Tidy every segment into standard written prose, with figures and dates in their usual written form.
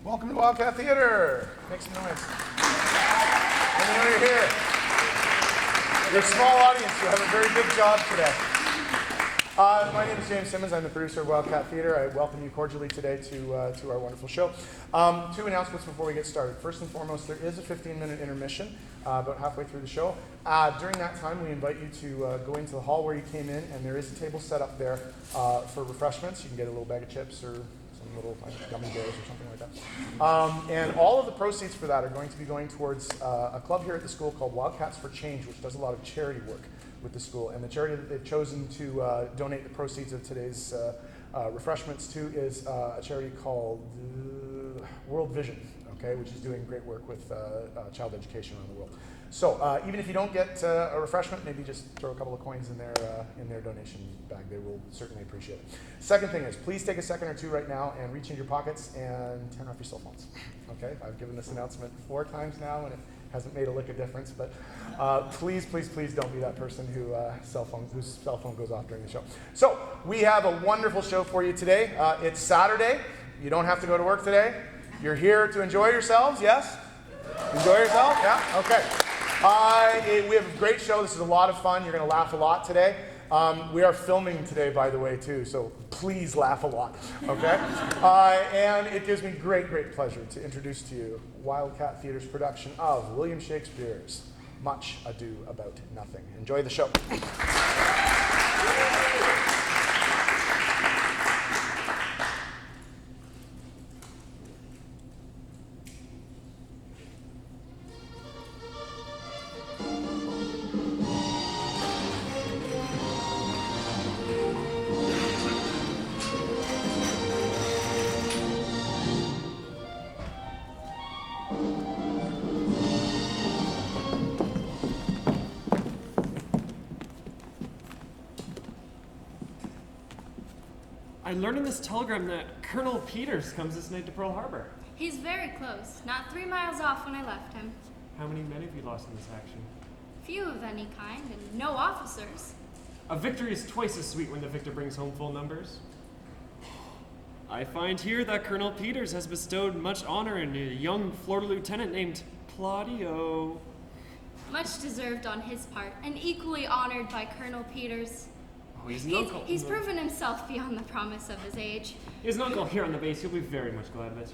Welcome to Wildcat Theater. Make some noise. Let me know you're here. You're a small audience. You have a very good job today. My name is James Simmons. I'm the producer of Wildcat Theater. I welcome you cordially today to our wonderful show. Two announcements before we get started. First and foremost, there is a 15-minute intermission about halfway through the show. During that time, we invite you to go into the hall where you came in, and there is a table set up there for refreshments. You can get a little bag of chips or some little gummy bears or something like that. And all of the proceeds for that are going to be going towards a club here at the school called Wildcats for Change, which does a lot of charity work with the school. And the charity that they've chosen to donate the proceeds of today's refreshments to is a charity called World Vision, okay, which is doing great work with child education around the world. So even if you don't get a refreshment, maybe just throw a couple of coins in their donation bag. They will certainly appreciate it. Second thing is, please take a second or two right now and reach into your pockets and turn off your cell phones. Okay, I've given this announcement 4 times now, and it hasn't made a lick of difference. But please, please, please don't be that person whose cell phone goes off during the show. So we have a wonderful show for you today. It's Saturday. You don't have to go to work today. You're here to enjoy yourselves. Yes. Enjoy yourself? Yeah? Okay. We have a great show. This is a lot of fun. You're going to laugh a lot today. We are filming today, by the way, too, so please laugh a lot, okay? And it gives me great, great pleasure to introduce to you Wildcat Theater's production of William Shakespeare's Much Ado About Nothing. Enjoy the show. I learned in this telegram that Colonel Peters comes this night to Pearl Harbor. He's very close, not 3 miles off when I left him. How many men have you lost in this action? Few of any kind, and no officers. A victory is twice as sweet when the victor brings home full numbers. I find here that Colonel Peters has bestowed much honor in a young Florida lieutenant named Claudio. Much deserved on his part, and equally honored by Colonel Peters. Oh, he's an uncle. He's proven himself beyond the promise of his age. He's an uncle here on the base. He'll be very much glad of it.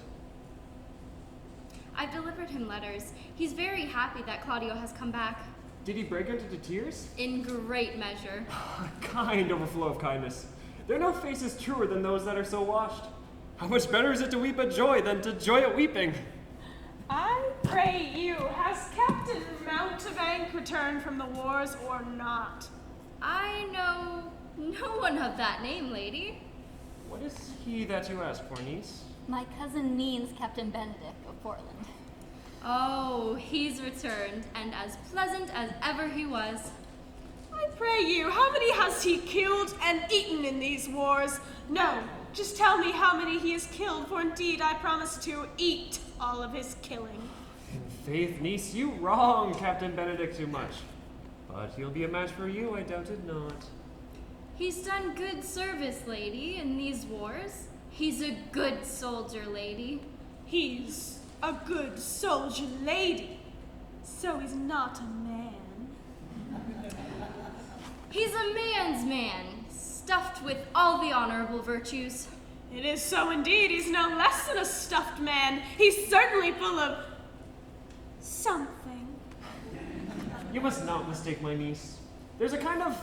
I've delivered him letters. He's very happy that Claudio has come back. Did he break out into tears? In great measure. A kind overflow of kindness. There are no faces truer than those that are so washed. How much better is it to weep at joy than to joy at weeping? I pray you, has Captain Mountebank returned from the wars or not? I know no one of that name, lady. What is he that you ask for, niece? My cousin means Captain Benedick of Portland. Oh, he's returned, and as pleasant as ever he was. I pray you, how many has he killed and eaten in these wars? No, just tell me how many he has killed, for indeed I promise to eat all of his killing. In faith, niece, you wrong Captain Benedick too much. But he'll be a match for you, I doubt it not. He's done good service, lady, in these wars. He's a good soldier, lady. He's a good soldier, lady. So he's not a man. He's a man's man, stuffed with all the honorable virtues. It is so indeed. He's no less than a stuffed man. He's certainly full of something. You must not mistake my niece. There's a kind of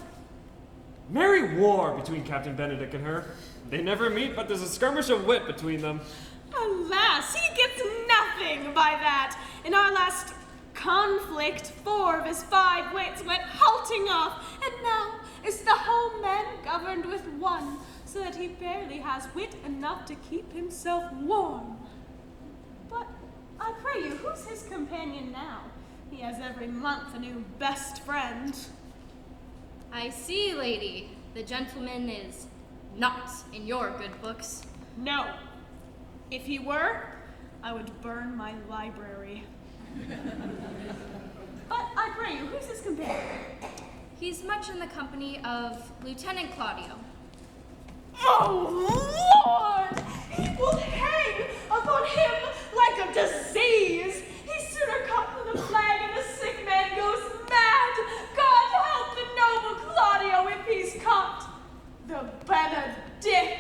merry war between Captain Benedick and her. They never meet, but there's a skirmish of wit between them. Alas, he gets nothing by that. In our last conflict, 4 of his 5 wits went halting off, and now is the whole man governed with 1, so that he barely has wit enough to keep himself warm. But I pray you, who's his companion now? He has every month a new best friend. I see, lady. The gentleman is not in your good books. No. If he were, I would burn my library. But I pray you, who's his companion? He's much in the company of Lieutenant Claudio. Oh, Lord! He will hang upon him Benedick.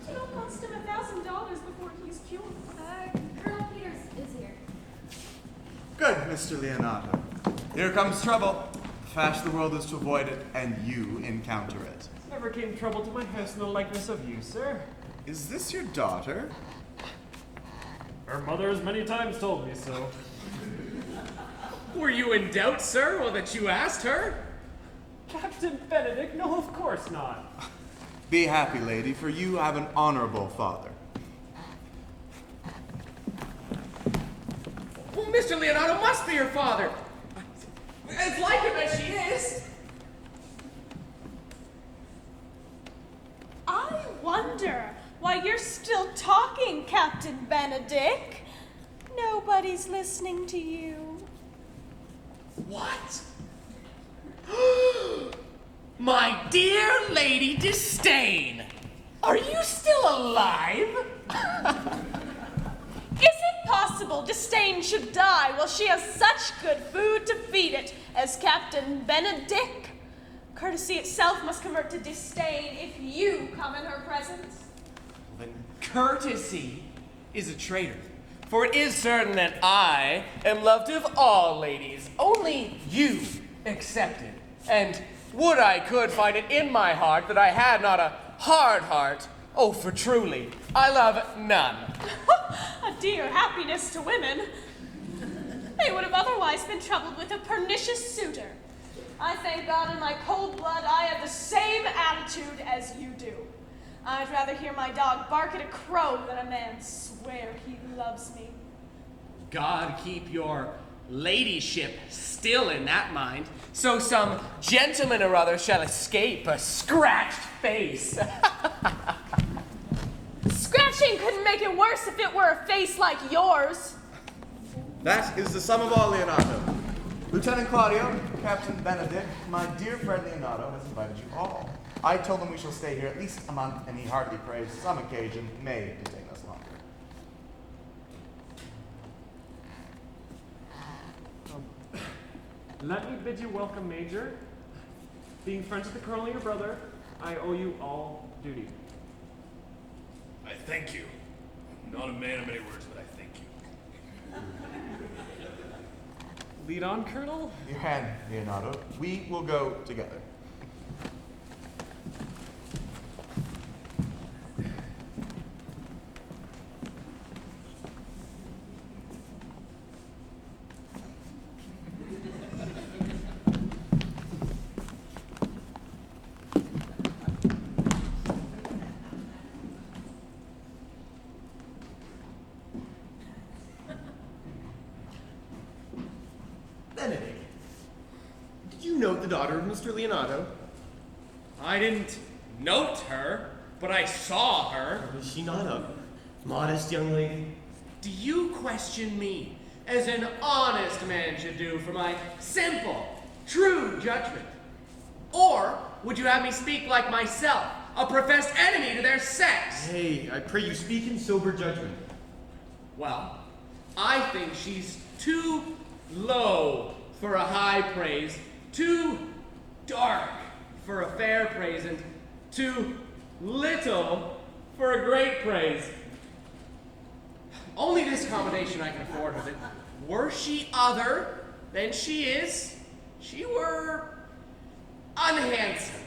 It'll cost him $1,000 before he's cured. Colonel Peters is here. Good, Mr. Leonardo. Here comes trouble. The fashion of the world is to avoid it, and you encounter it. Never came trouble to my personal likeness of you, sir. Is this your daughter? Her mother has many times told me so. Were you in doubt, sir, or that you asked her? Captain Benedick? No, of course not. Be happy, lady, for you have an honorable father. Well, Mr. Leonardo must be your father. As like him as she is. I wonder why you're still talking, Captain Benedick. Nobody's listening to you. What? My dear Lady Disdain, are you still alive? Is it possible Disdain should die while she has such good food to feed it as Captain Benedick? Courtesy itself must convert to disdain if you come in her presence. Then courtesy is a traitor. For it is certain that I am loved of all ladies, only you excepted. And would I could find it in my heart that I had not a hard heart. Oh, for truly, I love none. A dear happiness to women. They would have otherwise been troubled with a pernicious suitor. I thank God in my cold blood I have the same attitude as you do. I'd rather hear my dog bark at a crow than a man swear he loves me. God keep your ladyship still in that mind, so some gentleman or other shall escape a scratched face. Scratching couldn't make it worse if it were a face like yours. That is the sum of all, Leonardo. Lieutenant Claudio, Captain Benedick, my dear friend Leonardo has invited you all. I told him we shall stay here at least a month, and he hardly prays some occasion may detain us longer. Let me bid you welcome, Major. Being friends with the Colonel, your brother, I owe you all duty. I thank you. I'm not a man of many words, but I thank you. Lead on, Colonel. Your hand, Leonardo. We will go together. Benedick, did you note the daughter of Mr. Leonardo? I didn't note her, but I saw her. Is she not a modest young lady? Do you question me, as an honest man should do, for my simple, true judgment? Or would you have me speak like myself, a professed enemy to their sex? Hey, I pray you speak in sober judgment. Well, I think she's too low for a high praise, too dark for a fair praise, and too little for a great praise. Only this combination I can afford with it. Were she other than she is, she were unhandsome.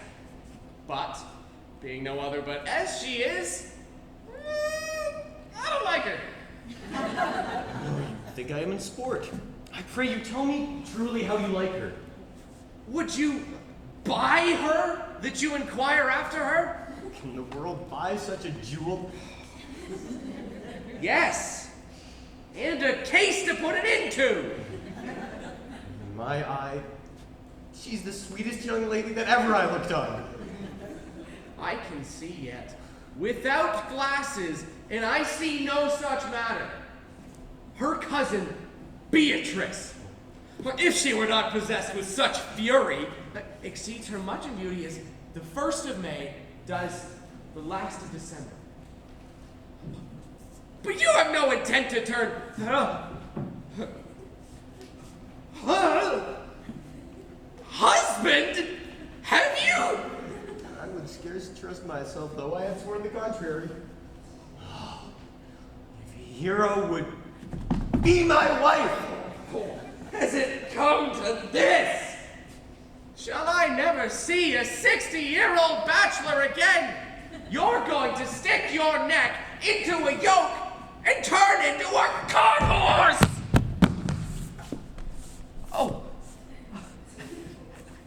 But, being no other but as she is, I don't like her. I think I am in sport. I pray you tell me truly how you like her. Would you buy her that you inquire after her? Can the world buy such a jewel? Yes, and a case to put it into. In my eye, she's the sweetest young lady that ever I looked on. I can see yet, without glasses, and I see no such matter. Her cousin, Beatrice, if she were not possessed with such fury, exceeds her much in beauty as the 1st of May does the last of December. But you have no intent to turn husband, have you? I would scarce scarce trust myself, though I have sworn the contrary. If Hero would be my wife! Has it come to this? Shall I never see a 60-year-old bachelor again? You're going to stick your neck into a yoke and turn into a cart horse! Oh.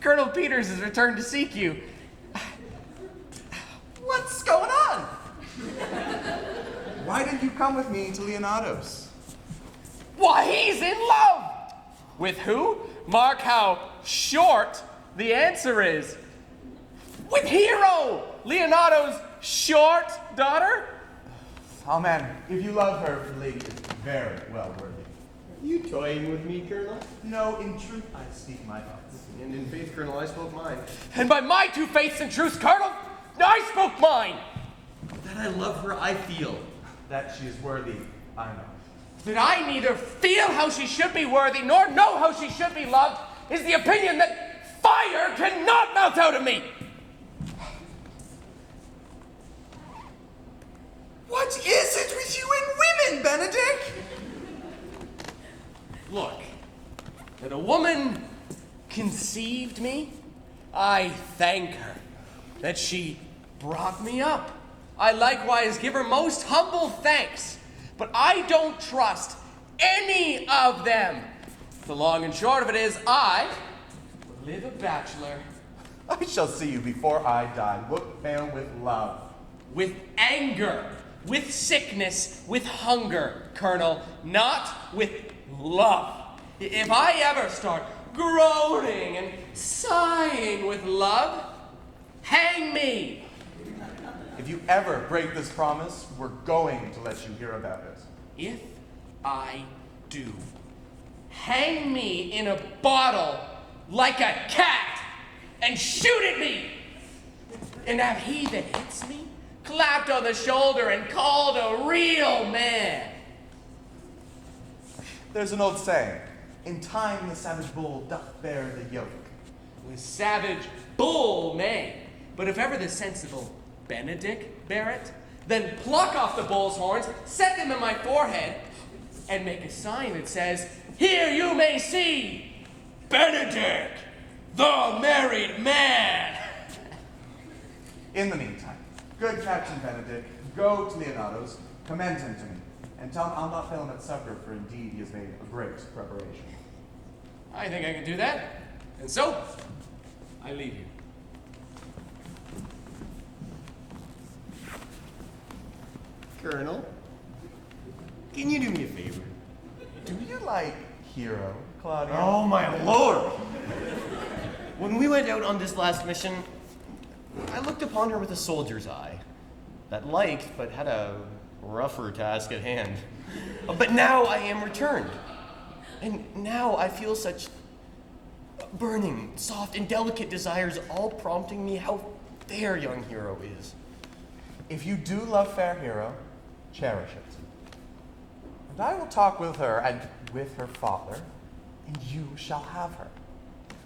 Colonel Peters has returned to seek you. What's going on? Why didn't you come with me to Leonardo's? Why, he's in love! With who? Mark how short the answer is. With Hero, Leonardo's short daughter? Oh man, if you love her, the lady is very well worthy. You toying with me, Colonel? No, in truth, I speak my thoughts. And in faith, Colonel, I spoke mine. And by my two faiths and truths, Colonel, I spoke mine. That I love her, I feel. That she is worthy, I know. That I neither feel how she should be worthy nor know how she should be loved is the opinion that fire cannot melt out of me. What is it with you and women, Benedick? Look, that a woman conceived me, I thank her. That she brought me up, I likewise give her most humble thanks. But I don't trust any of them. The long and short of it is, I will live a bachelor. I shall see you before I die. Look pale with love. With anger, with sickness, with hunger, Colonel, not with love. If I ever start groaning and sighing with love, hang me. If you ever break this promise, we're going to let you hear about it. If I do, hang me in a bottle like a cat and shoot at me. And have he that hits me clapped on the shoulder and called a real man. There's an old saying, in time the savage bull doth bear the yoke. The savage bull may, but if ever the sensible Benedick bear it, then pluck off the bull's horns, set them in my forehead, and make a sign that says, "Here you may see Benedick, the married man." In the meantime, good Captain Benedick, go to Leonardo's, commend him to me, and tell him I'll not fail him at supper, for indeed he has made a great preparation. I think I can do that. And so, I leave you. Colonel, can you do me a favor? Do you like Hero, Claudia? Oh, my lord! When we went out on this last mission, I looked upon her with a soldier's eye. That liked, but had a rougher task at hand. But now I am returned. And now I feel such burning, soft, and delicate desires, all prompting me how fair young Hero is. If you do love fair Hero, cherish it. And I will talk with her and with her father, and you shall have her.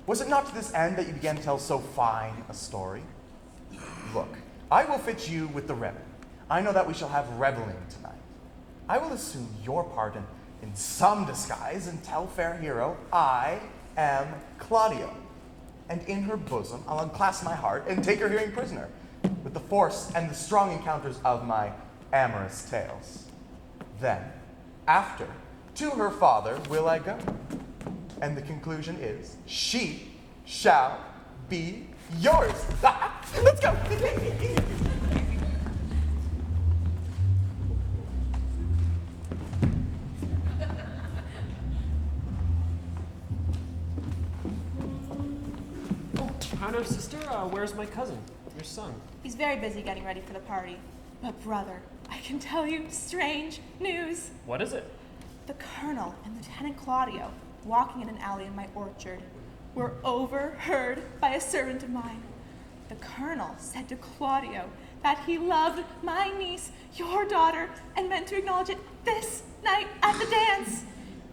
Was it not to this end that you began to tell so fine a story? Look, I will fit you with the rebel. I know that we shall have reveling tonight. I will assume your part in some disguise and tell fair Hero I am Claudio. And in her bosom I'll unclasp my heart and take her hearing prisoner, with the force and the strong encounters of my amorous tales. Then, after, to her father will I go. And the conclusion is, she shall be yours. Let's go. How now, sister? Where's my cousin, your son? He's very busy getting ready for the party. But brother, I can tell you strange news. What is it? The Colonel and Lieutenant Claudio, walking in an alley in my orchard, were overheard by a servant of mine. The Colonel said to Claudio that he loved my niece, your daughter, and meant to acknowledge it this night at the dance.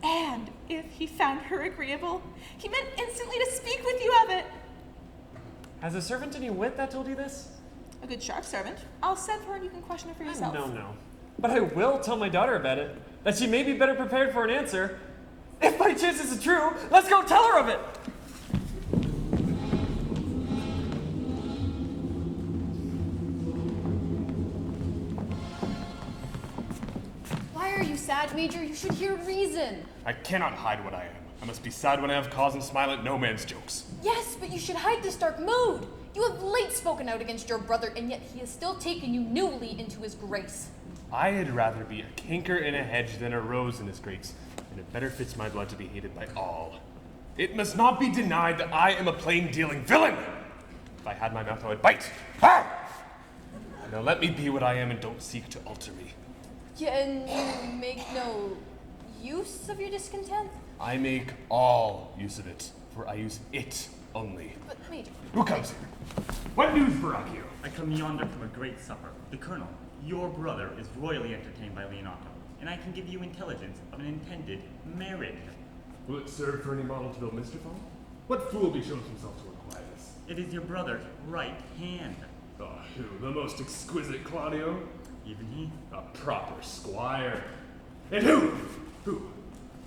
And if he found her agreeable, he meant instantly to speak with you of it. Has a servant any wit that told you this? A good sharp servant. I'll send for her and you can question her for yourself. No. But I will tell my daughter about it, that she may be better prepared for an answer. If by chance this is true, let's go tell her of it! Why are you sad, Major? You should hear reason. I cannot hide what I am. I must be sad when I have cause and smile at no man's jokes. Yes, but you should hide this dark mood. You have late spoken out against your brother, and yet he has still taken you newly into his grace. I had rather be a canker in a hedge than a rose in his grace, and it better fits my blood to be hated by all. It must not be denied that I am a plain-dealing villain. If I had my mouth, I would bite. Ah! Now let me be what I am and don't seek to alter me. Yeah, and you make no use of your discontent? I make all use of it, for I use it only. But, Major... Who comes here? What news, Baracchio? I come yonder from a great supper. The Colonel, your brother, is royally entertained by Leonato, and I can give you intelligence of an intended marriage. Will it serve for any model to build Mr. Fall? What fool beshows himself to require this? It is your brother's right hand. Who? The most exquisite Claudio? Even he? A proper squire. And who?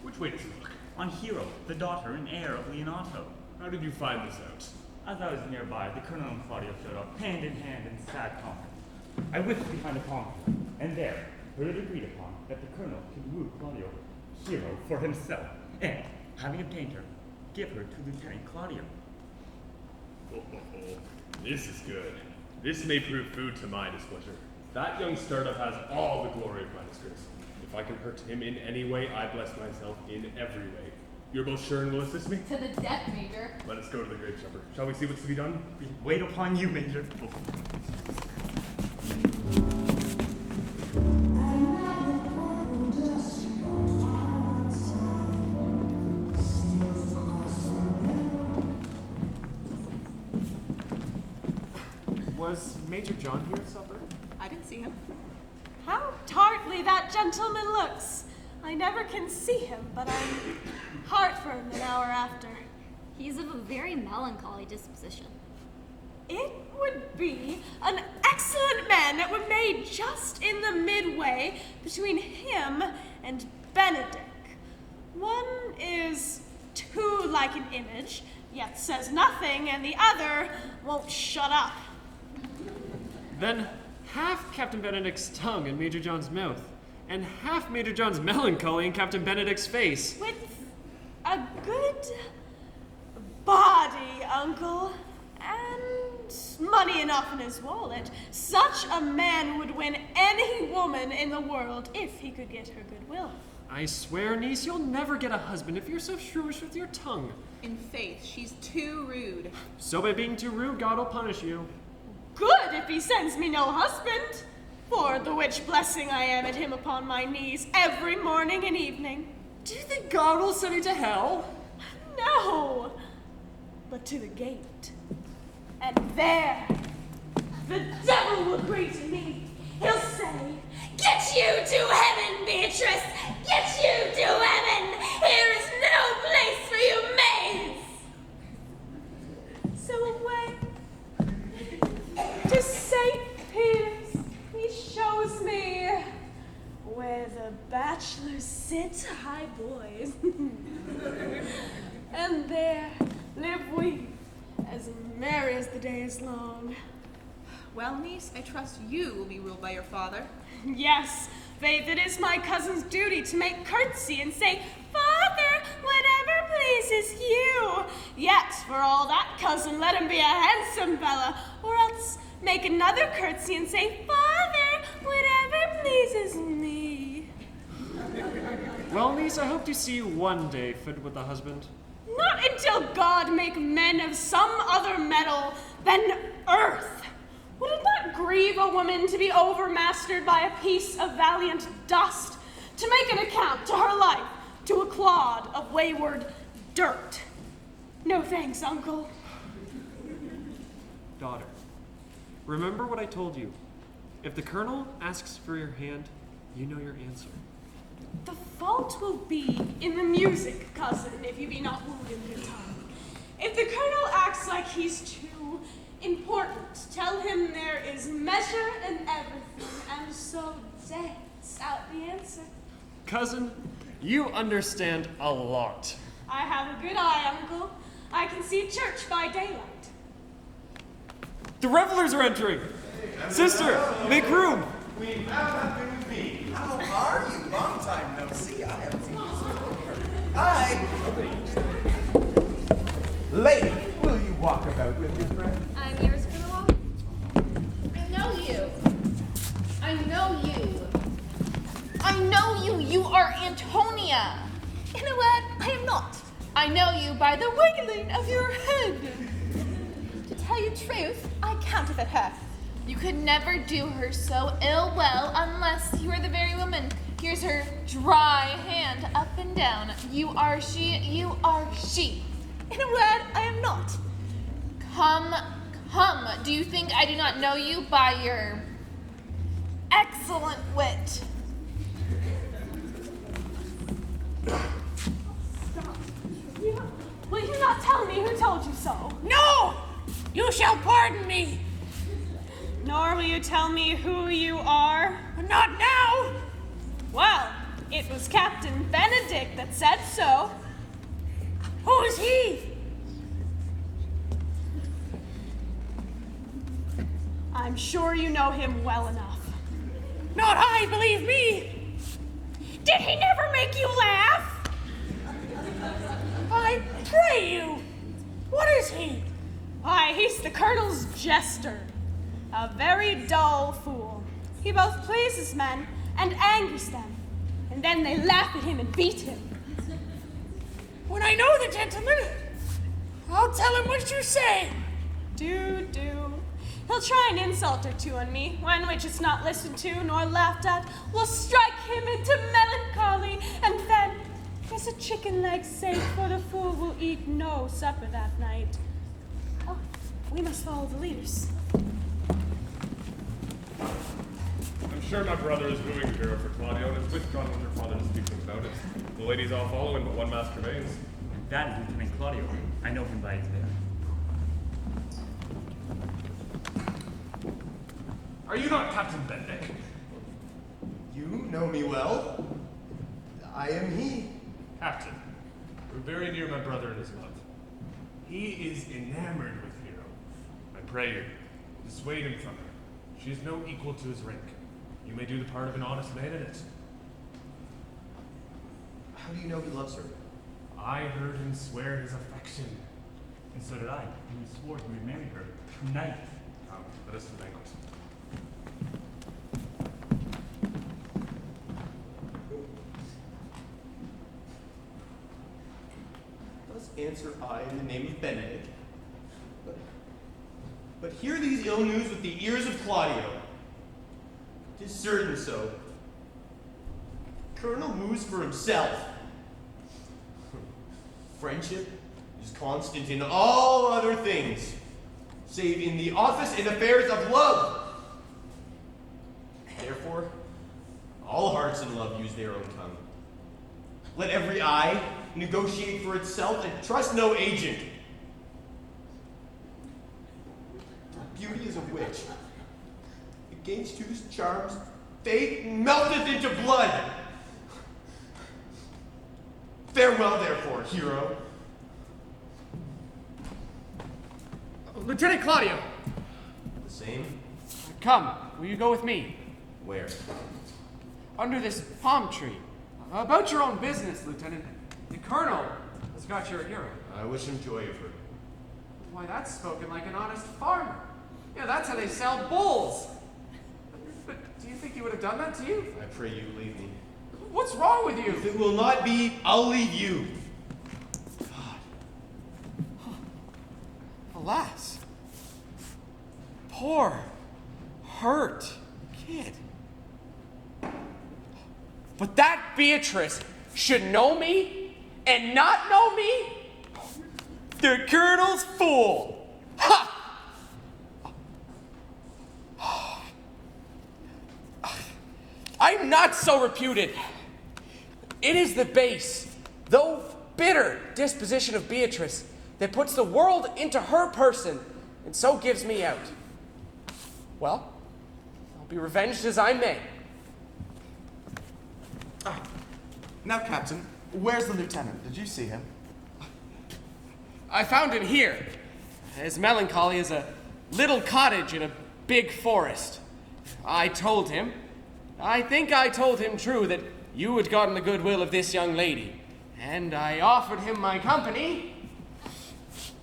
Which way does he look? On Hero, the daughter and heir of Leonato. How did you find this out? As I was nearby, the Colonel and Claudio showed up, hand in hand in sad conference. I whisked behind a palm tree, and there heard it agreed upon that the Colonel should woo Claudio, Hero, for himself, and, having obtained her, give her to Lieutenant Claudio. This is good. This may prove food to my displeasure. That young startup has all the glory of my disgrace. If I can hurt him in any way, I bless myself in every way. You're both sure and will assist me? To the death, Major. Let us go to the grape supper. Shall we see what's to be done? We wait upon you, Major. Was Major John here at supper? I didn't see him. How tartly that gentleman looks. I never can see him, but I'm heartburned an hour after. He's of a very melancholy disposition. It would be an excellent man that were made just in the midway between him and Benedick. One is too like an image, yet says nothing, and the other won't shut up. Then half Captain Benedick's tongue in Major John's mouth, and half Major John's melancholy in Captain Benedick's face. With a good body, Uncle, and money enough in his wallet, such a man would win any woman in the world if he could get her goodwill. I swear, niece, you'll never get a husband if you're so shrewish with your tongue. In faith, she's too rude. So by being too rude, God will punish you. Good if he sends me no husband, for the which blessing I am at him upon my knees every morning and evening. Do you think God will send you to hell? No, but to the gate. And there, the devil will greet me. He'll say, "Get you to heaven, Beatrice! Get you to heaven! Here is no place for you maids!" So away to St. Peter's, he shows me where the bachelors sit, high boys. And there live we, as merry as the day is long. Well, niece, I trust you will be ruled by your father. Yes, faith, it is my cousin's duty to make curtsy and say, "Father, whatever pleases you." Yet, for all that, cousin, let him be a handsome fella, or else make another curtsy and say, "Father, whatever pleases me." Well, niece, I hope to see you one day fit with a husband. Not until God make men of some other metal than earth. Would it not grieve a woman to be overmastered by a piece of valiant dust, to make an account to her life, to a clod of wayward dirt? No thanks, Uncle. Daughter, remember what I told you. If the Colonel asks for your hand, you know your answer. The fault will be in the music, cousin, if you be not wooed in your tongue. If the Colonel acts like he's too important. Tell him there is measure in everything, and so dance out the answer. Cousin, you understand a lot. I have a good eye, Uncle. I can see church by daylight. The revelers are entering. Sister, make room. Queen, have been with me. How are you? Long time no see. I haven't seen you since. Hi. Lady, will you walk about with your friend? I'm yours for the walk. I know you. I know you. I know you. You are Antonia. In a word, I am not. I know you by the wiggling of your head. To tell you truth, I counterfeit her. You could never do her so ill well unless you were the very woman. Here's her dry hand up and down. You are she, you are she. In a word, I am not. Come, do you think I do not know you by your excellent wit? Stop. Will you not tell me who told you so? No! You shall pardon me. Nor will you tell me who you are? Not now. Well, it was Captain Benedick that said so. Who is he? I'm sure you know him well enough. Not I, believe me. Did he never make you laugh? I pray you. What is he? Why, he's the Colonel's jester. A very dull fool. He both pleases men and angers them. And then they laugh at him and beat him. When I know the gentleman, I'll tell him what you say. Do. He'll try an insult or two on me, one which is not listened to nor laughed at, will strike him into melancholy, and then is a chicken leg safe, for the fool will eat no supper that night. Oh, we must follow the leaders. I'm sure my brother is wooing the hero for Claudio and has withdrawn with her father to speak to him about it. The ladies all follow him, but one master remains. That is Lieutenant Claudio. I know him by his bear. Are you not Captain Benedick? You know me well. I am he. Captain, we're very near my brother and his love. He is enamored with Hero. I pray you, dissuade him from her. She is no equal to his rank. You may do the part of an honest man in it. How do you know he loves her? I heard him swear his affection. And so did I. He swore he would marry her tonight. Come, let us to the banquet. Thus answer I in the name of Benedick. But hear these ill news with the ears of Claudio. 'Tis certain so. Colonel moves for himself. Friendship is constant in all other things, save in the office and affairs of love. Therefore, all hearts in love use their own tongue. Let every eye negotiate for itself and trust no agent. Beauty is a witch. Against whose charms faith melteth into blood. Farewell, therefore, hero. Lieutenant Claudio! The same? Come, will you go with me? Where? Under this palm tree. About your own business, Lieutenant. The Colonel has got your hero. I wish him joy of her. Why, that's spoken like an honest farmer. Yeah, that's how they sell bulls. But do you think he would have done that to you? I pray you leave me. What's wrong with you? If it will not be, I'll leave you. Alas. Poor, hurt kid. But that Beatrice should know me and not know me? The Colonel's fool. Ha! I'm not so reputed. It is the base, though bitter disposition of Beatrice that puts the world into her person and so gives me out. Well, I'll be revenged as I may. Now, Captain, where's the lieutenant? Did you see him? I found him here, as melancholy as a little cottage in a big forest. I told him, I think I told him true, that you had gotten the goodwill of this young lady, and I offered him my company.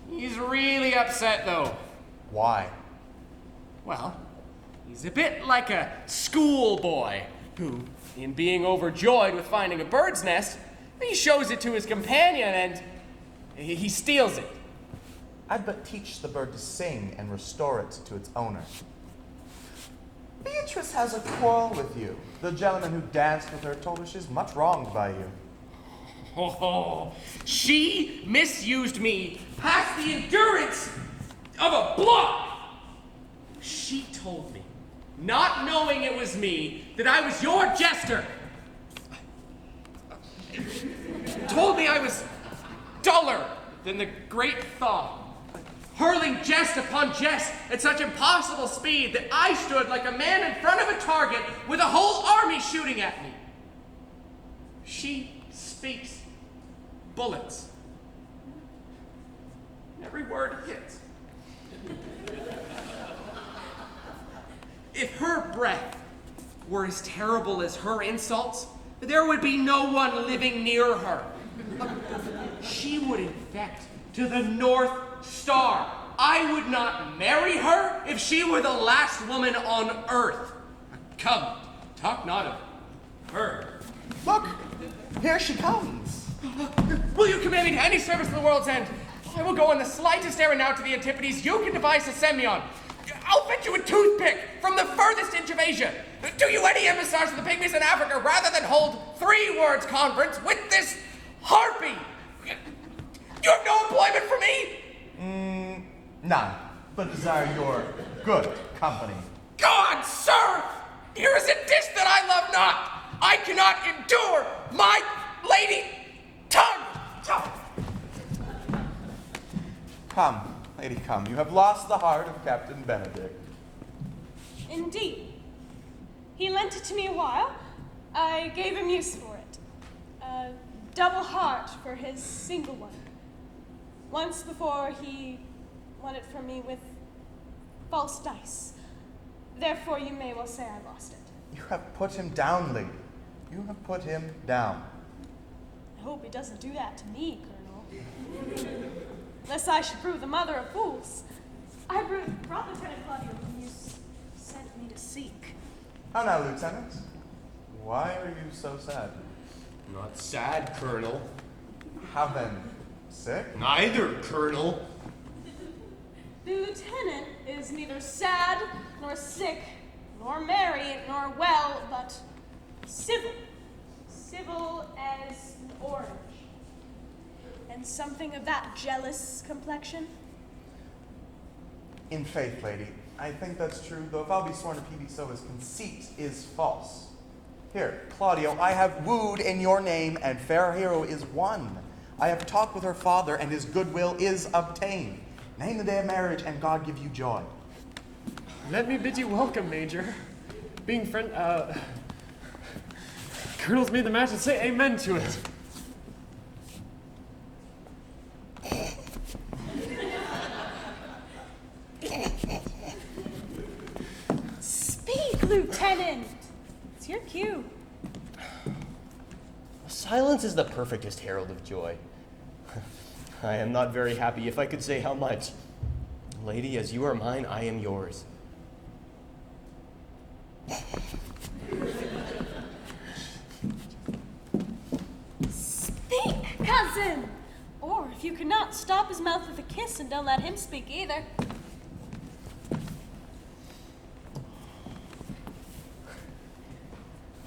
He's really upset, though. Why? Well, he's a bit like a schoolboy who, in being overjoyed with finding a bird's nest, he shows it to his companion and he steals it. I'd but teach the bird to sing and restore it to its owner. Beatrice has a quarrel with you. The gentleman who danced with her told her she's much wronged by you. Oh, she misused me past the endurance of a block. She told me, not knowing it was me, that I was your jester. Told me I was duller than the great Thaw, hurling jest upon jest at such impossible speed that I stood like a man in front of a target with a whole army shooting at me. She speaks bullets. Every word hits. If her breath were as terrible as her insults, there would be no one living near her. She would infect to the North Star. I would not marry her if she were the last woman on earth. Come, talk not of her. Look, here she comes. Will you command me to any service to the world's end? I will go on the slightest errand out to the Antipodes. You can devise a Semyon. I'll fetch you a toothpick from the furthest inch of Asia. Do you any emissars of the pygmies in Africa rather than hold 3 words conference with this harpy? You have no employment for me? None, but desire your good company. God, sir! Here is a dish that I love not. I cannot endure my lady tongue. Come, lady, come. You have lost the heart of Captain Benedick. Indeed. He lent it to me a while. I gave him use for it. A double heart for his single one. Once before he won it from me with false dice. Therefore you may well say I lost it. You have put him down, lady. You have put him down. I hope he doesn't do that to me, Colonel. Lest I should prove the mother of fools. I brought Lieutenant Claudio whom you sent me to seek. How now, Lieutenant? Why are you so sad? Not sad, Colonel. How then? Sick? Neither, Colonel. The lieutenant is neither sad, nor sick, nor merry, nor well, but civil. Civil as an orange. And something of that jealous complexion. In faith, lady, I think that's true, though if I'll be sworn to PB so, his conceit is false. Here, Claudio, I have wooed in your name, and fair hero is won. I have talked with her father, and his goodwill is obtained. Name the day of marriage, and God give you joy. Let me bid you welcome, Major. Being friend, Colonel's made the match and say amen to it. Speak, Lieutenant! It's your cue. Silence is the perfectest herald of joy. I am not very happy, if I could say how much. Lady, as you are mine, I am yours. Speak, cousin! Or, if you cannot, stop his mouth with a kiss and don't let him speak either.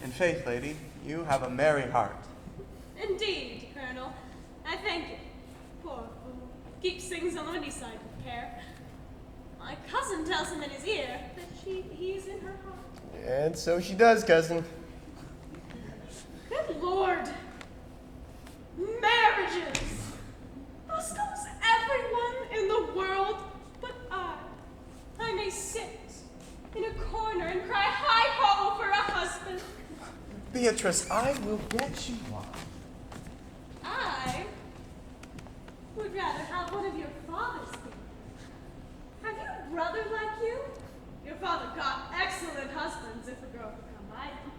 In faith, lady, you have a merry heart. Indeed, Colonel. I thank you. Poor fool. Keeps things on the windy side of care. My cousin tells him in his ear that he's in her heart. And so she does, cousin. Good Lord. Marriages! Must lose everyone in the world but I. Beatrice, I will get you one. I would rather have one of your father's things. Have you a brother like you? Your father got excellent husbands if a girl could come by them.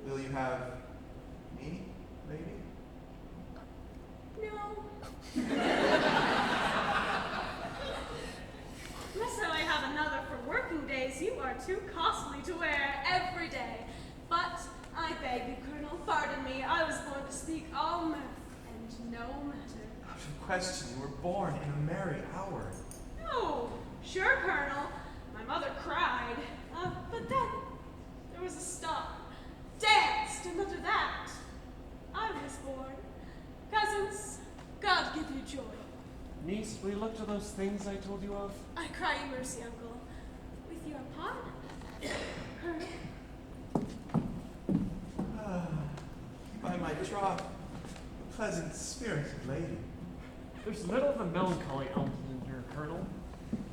Will you have me, lady? No. Unless I have another for working days, you are too costly to wear every day. But I beg you, Colonel, pardon me. I was born to speak all mirth and no matter. Out of question, you were born in a merry hour. Oh, sure, Colonel. My mother cried. But then there was a stop. Danced, and after that, I was born. Cousins, God give you joy. Niece, will you look to those things I told you of? I cry you mercy, uncle. With your pardon, Colonel. By my troth, a pleasant spirited lady. There's little of the melancholy element in her, Colonel.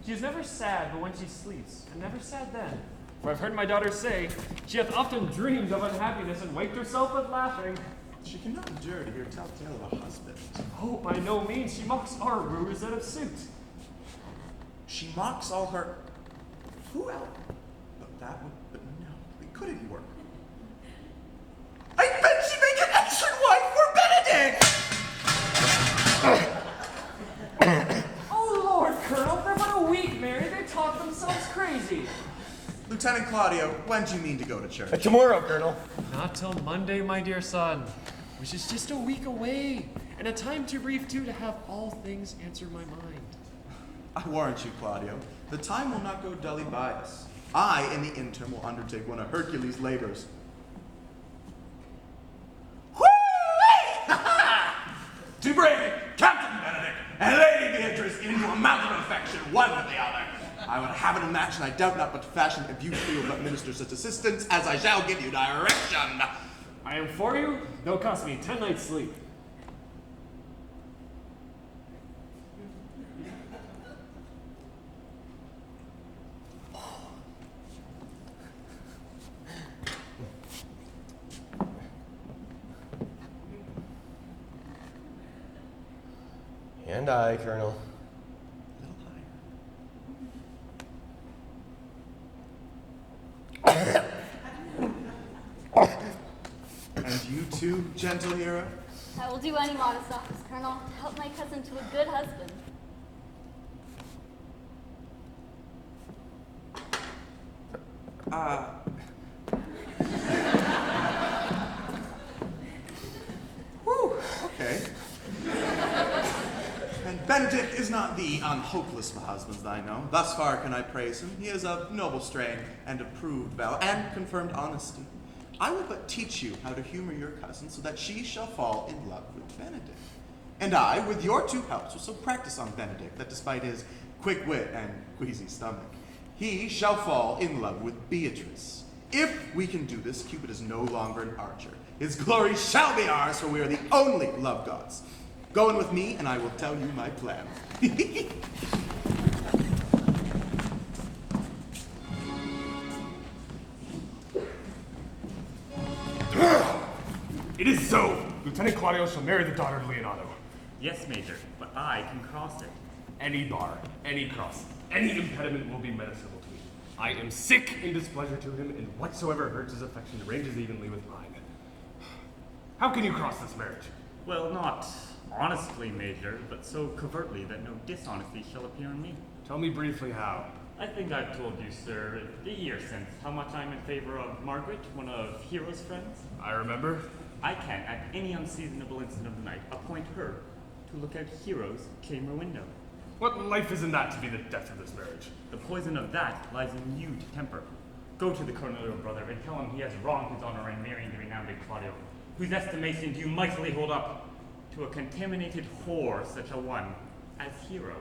She is never sad but when she sleeps, and never sad then. For I've heard my daughter say, she hath often dreamed of unhappiness and waked herself with laughing. She cannot endure to hear telltale of a husband. Oh, by no means. She mocks our wooers out of suit. She mocks all her... Who else? But no, it couldn't work. I bet she'd make an excellent wife for Benedick! Oh, Lord, Colonel, they're but a week married. They talk themselves crazy. Lieutenant Claudio, when do you mean to go to church? Tomorrow, Colonel. Not till Monday, my dear son, which is just a week away, and a time too brief, too, to have all things answer my mind. I warrant you, Claudio, the time will not go dully by us. I, in the interim, will undertake one of Hercules' labors. To bring Captain Benedick and Lady Beatrice into a mountain of affection, one with the other. I would have it in match, and I doubt not but to fashion if you feel but minister such assistance as I shall give you direction. I am for you, though cost me 10 nights' sleep. And I, Colonel. And you too, gentle hero? I will do any modest office, Colonel, to help my cousin to a good husband. Whew, okay. And Benedick is not the unhopeless of husbands that I know. Thus far can I praise him. He is of noble strain and approved valor and confirmed honesty. I will but teach you how to humor your cousin so that she shall fall in love with Benedick. And I, with your two helps, will so practice on Benedick that despite his quick wit and queasy stomach, he shall fall in love with Beatrice. If we can do this, Cupid is no longer an archer. His glory shall be ours, for we are the only love gods. Go in with me, and I will tell you my plan. It is so. Lieutenant Claudio shall marry the daughter of Leonardo. Yes, Major, but I can cross it. Any bar, any cross, any impediment will be menacable to me. I am sick in displeasure to him, and whatsoever hurts his affection ranges evenly with mine. How can you cross this marriage? Well, not honestly, Major, but so covertly that no dishonesty shall appear in me. Tell me briefly how. I think I've told you, sir, a year since, how much I'm in favor of Margaret, one of Hero's friends. I remember. I can, at any unseasonable instant of the night, appoint her to look out Hero's chamber window. What life is in that to be the death of this marriage? The poison of that lies in you to temper. Go to the colonel, your brother, and tell him he has wronged his honor in marrying the renowned Claudio, whose estimation do you mightily hold up to a contaminated whore such a one as Hero.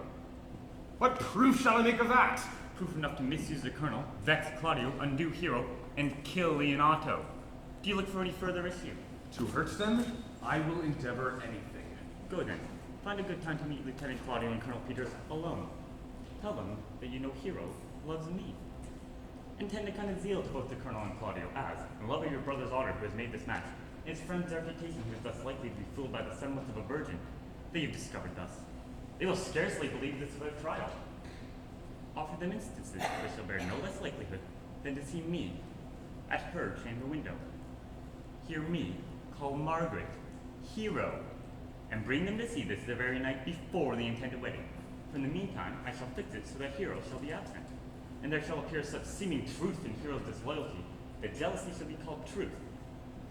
What proof shall I make of that? Proof enough to misuse the colonel, vex Claudio, undo Hero, and kill Leonato. Do you look for any further issue? To hurt them, I will endeavor anything. Go then. Find a good time to meet Lieutenant Claudio and Colonel Peters alone. Tell them that you know Hero loves me. and tend a kind of zeal to both the Colonel and Claudio as, in love of your brother's honor who has made this match, and his friend's reputation who is thus likely to be fooled by the semblance of a virgin that you've discovered thus. They will scarcely believe this without trial. Offer them instances which shall bear no less likelihood than to see me at her chamber window. Hear me call Margaret hero, and bring them to see this the very night before the intended wedding. For in the meantime, I shall fix it so that Hero shall be absent, and there shall appear such seeming truth in Hero's disloyalty that jealousy shall be called truth,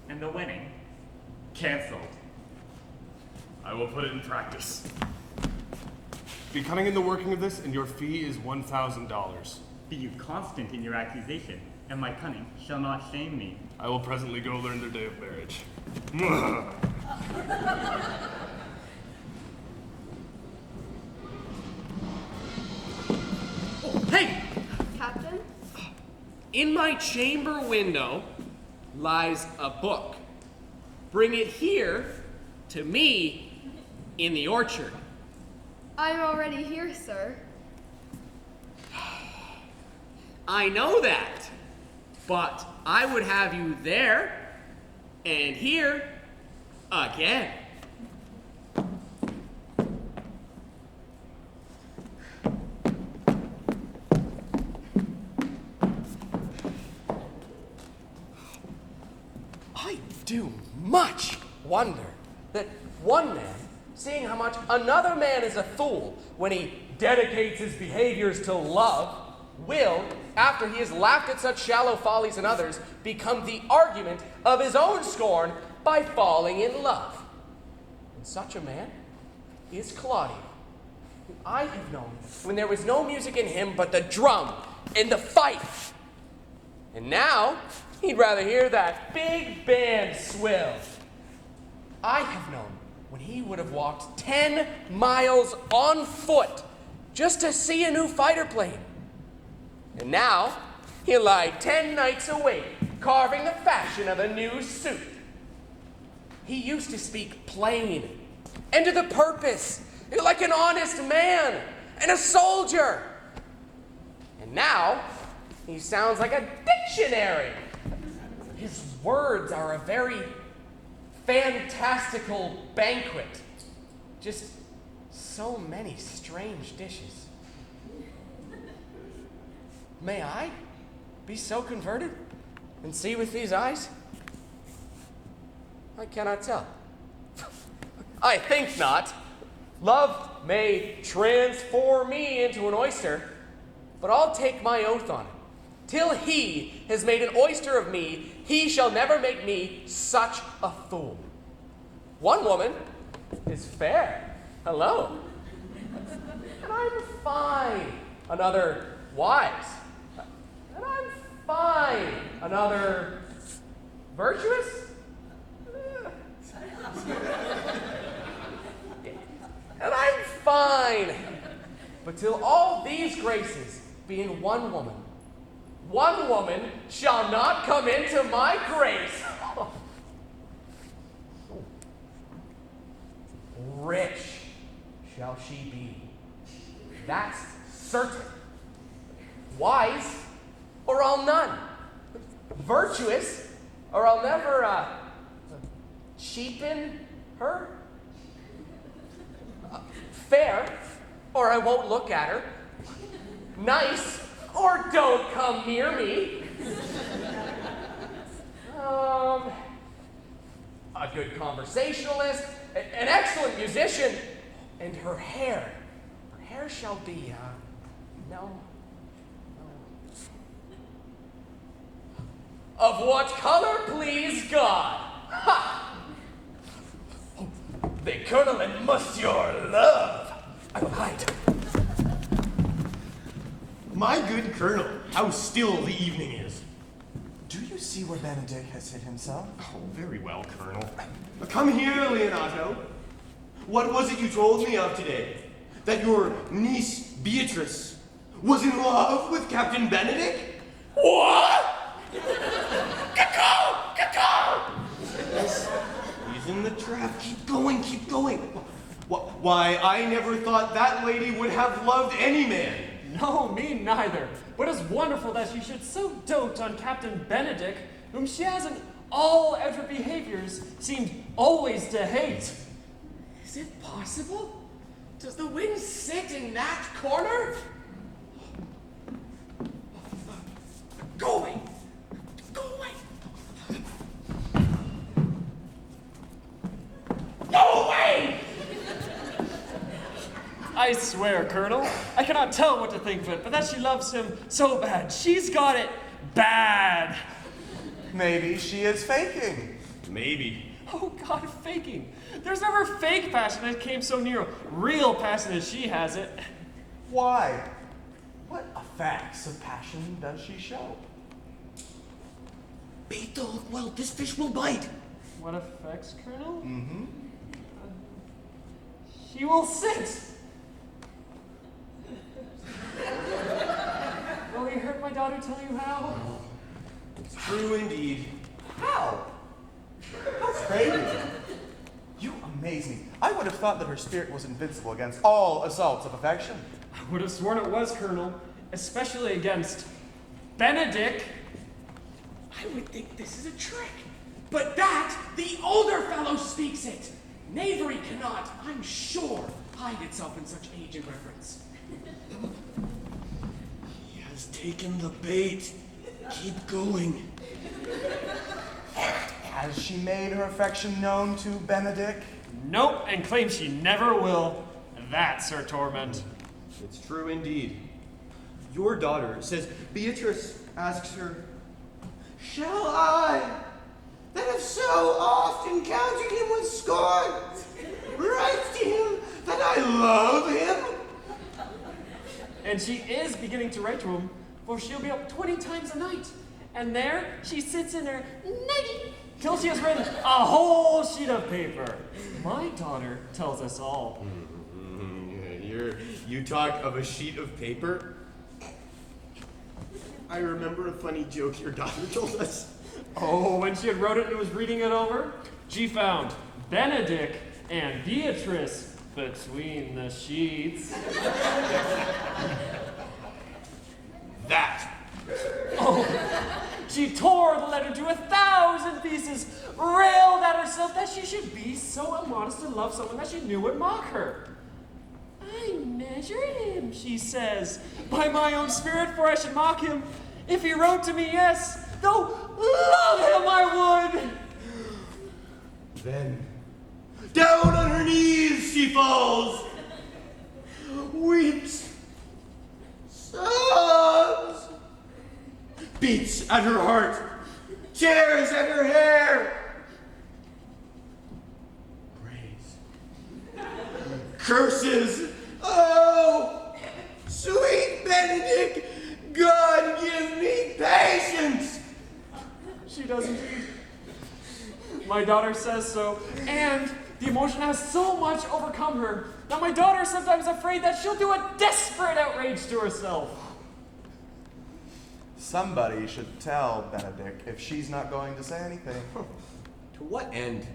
and the wedding cancelled. I will put it in practice. Be cunning in the working of this, and your fee is $1,000. Be you constant in your accusation, and my cunning shall not shame me. I will presently go learn their day of marriage. Hey! Captain? In my chamber window lies a book. Bring it here to me in the orchard. I'm already here, sir. I know that, but I would have you there and here again. I do much wonder that one man, seeing how much another man is a fool when he dedicates his behaviors to love, will, after he has laughed at such shallow follies in others, become the argument of his own scorn by falling in love. And such a man is Claudio, who I have known when there was no music in him but the drum and the fife. And now, he'd rather hear that big band swill. I have known when he would have walked 10 miles on foot just to see a new fighter plane. And now, he'll lie 10 nights awake, carving the fashion of a new suit. He used to speak plain and to the purpose, like an honest man and a soldier. And now, he sounds like a dictionary. His words are a very fantastical banquet. Just so many strange dishes. May I be so converted and see with these eyes? I cannot tell. I think not. Love may transform me into an oyster, but I'll take my oath on it. Till he has made an oyster of me, he shall never make me such a fool. One woman is fair. Hello. And I'm fine. Another wise. And I'm fine. Another virtuous. And I'm fine. But till all these graces be in one woman shall not come into my grace. Rich shall she be. That's certain. Wise, or I'll none. Virtuous, or I'll never cheapen her. Fair, or I won't look at her. Nice, or don't come near me. A good conversationalist, an excellent musician, and her hair shall be, of what color, please God? Ha! Oh, the Colonel and Monsieur love. I will hide. My good Colonel, how still the evening is. Do you see where Benedick has hid himself? Oh, very well, Colonel. Come here, Leonato. What was it you told me of today? That your niece, Beatrice, was in love with Captain Benedick? What? Caw! Yes, he's in the trap. Keep going. Why, I never thought that lady would have loved any man No, me neither. But it's wonderful that she should so dote on Captain Benedick, whom she has in all outer behaviors seemed always to hate. Is it possible? Does the wind sit in that corner? Go away! Go away! Go away! I swear, Colonel, I cannot tell what to think of it, but that she loves him so bad. She's got it bad. Maybe she is faking. Maybe. Oh, God, faking. There's never fake passion that came so near real passion as she has it. Why? What effects of passion does she show? Bait the hook well, this fish will bite. What effects, Colonel? Mm-hmm. She will sit. Will you heard my daughter tell you how? It's true indeed. How? That's crazy. You amaze me. I would have thought that her spirit was invincible against all assaults of affection. I would have sworn it was, Colonel, especially against Benedick. I would think this is a trick. But that, the older fellow speaks it. Knavery cannot, I'm sure, hide itself in such age and reverence. He has taken the bait. Keep going. Has she made her affection known to Benedick? Nope, and claims she never will. That's her torment. It's true indeed. Your daughter says Beatrice asks her, "Shall I, that have so often countered him with scorn, write to him that I love him?" And she is beginning to write to him, for she'll be up 20 times a night. And there she sits in her nightie till she has written a whole sheet of paper. My daughter tells us all. You talk of a sheet of paper? I remember a funny joke your daughter told us. Oh, when she had wrote it and was reading it over, she found Benedick and Beatrice between the sheets. That. Oh, she tore the letter to 1,000 pieces, railed at herself that she should be so immodest to love someone that she knew would mock her. I measure him, she says, by my own spirit, for I should mock him. If he wrote to me, yes, though love him I would. Then, down on her knees she falls, weeps, sobs, beats at her heart, tears at her hair, prays, curses. Oh, sweet Benedick, God give me patience. She does indeed. My daughter says so, and the emotion has so much overcome her that my daughter is sometimes afraid that she'll do a desperate outrage to herself. Somebody should tell Benedick if she's not going to say anything. To what end?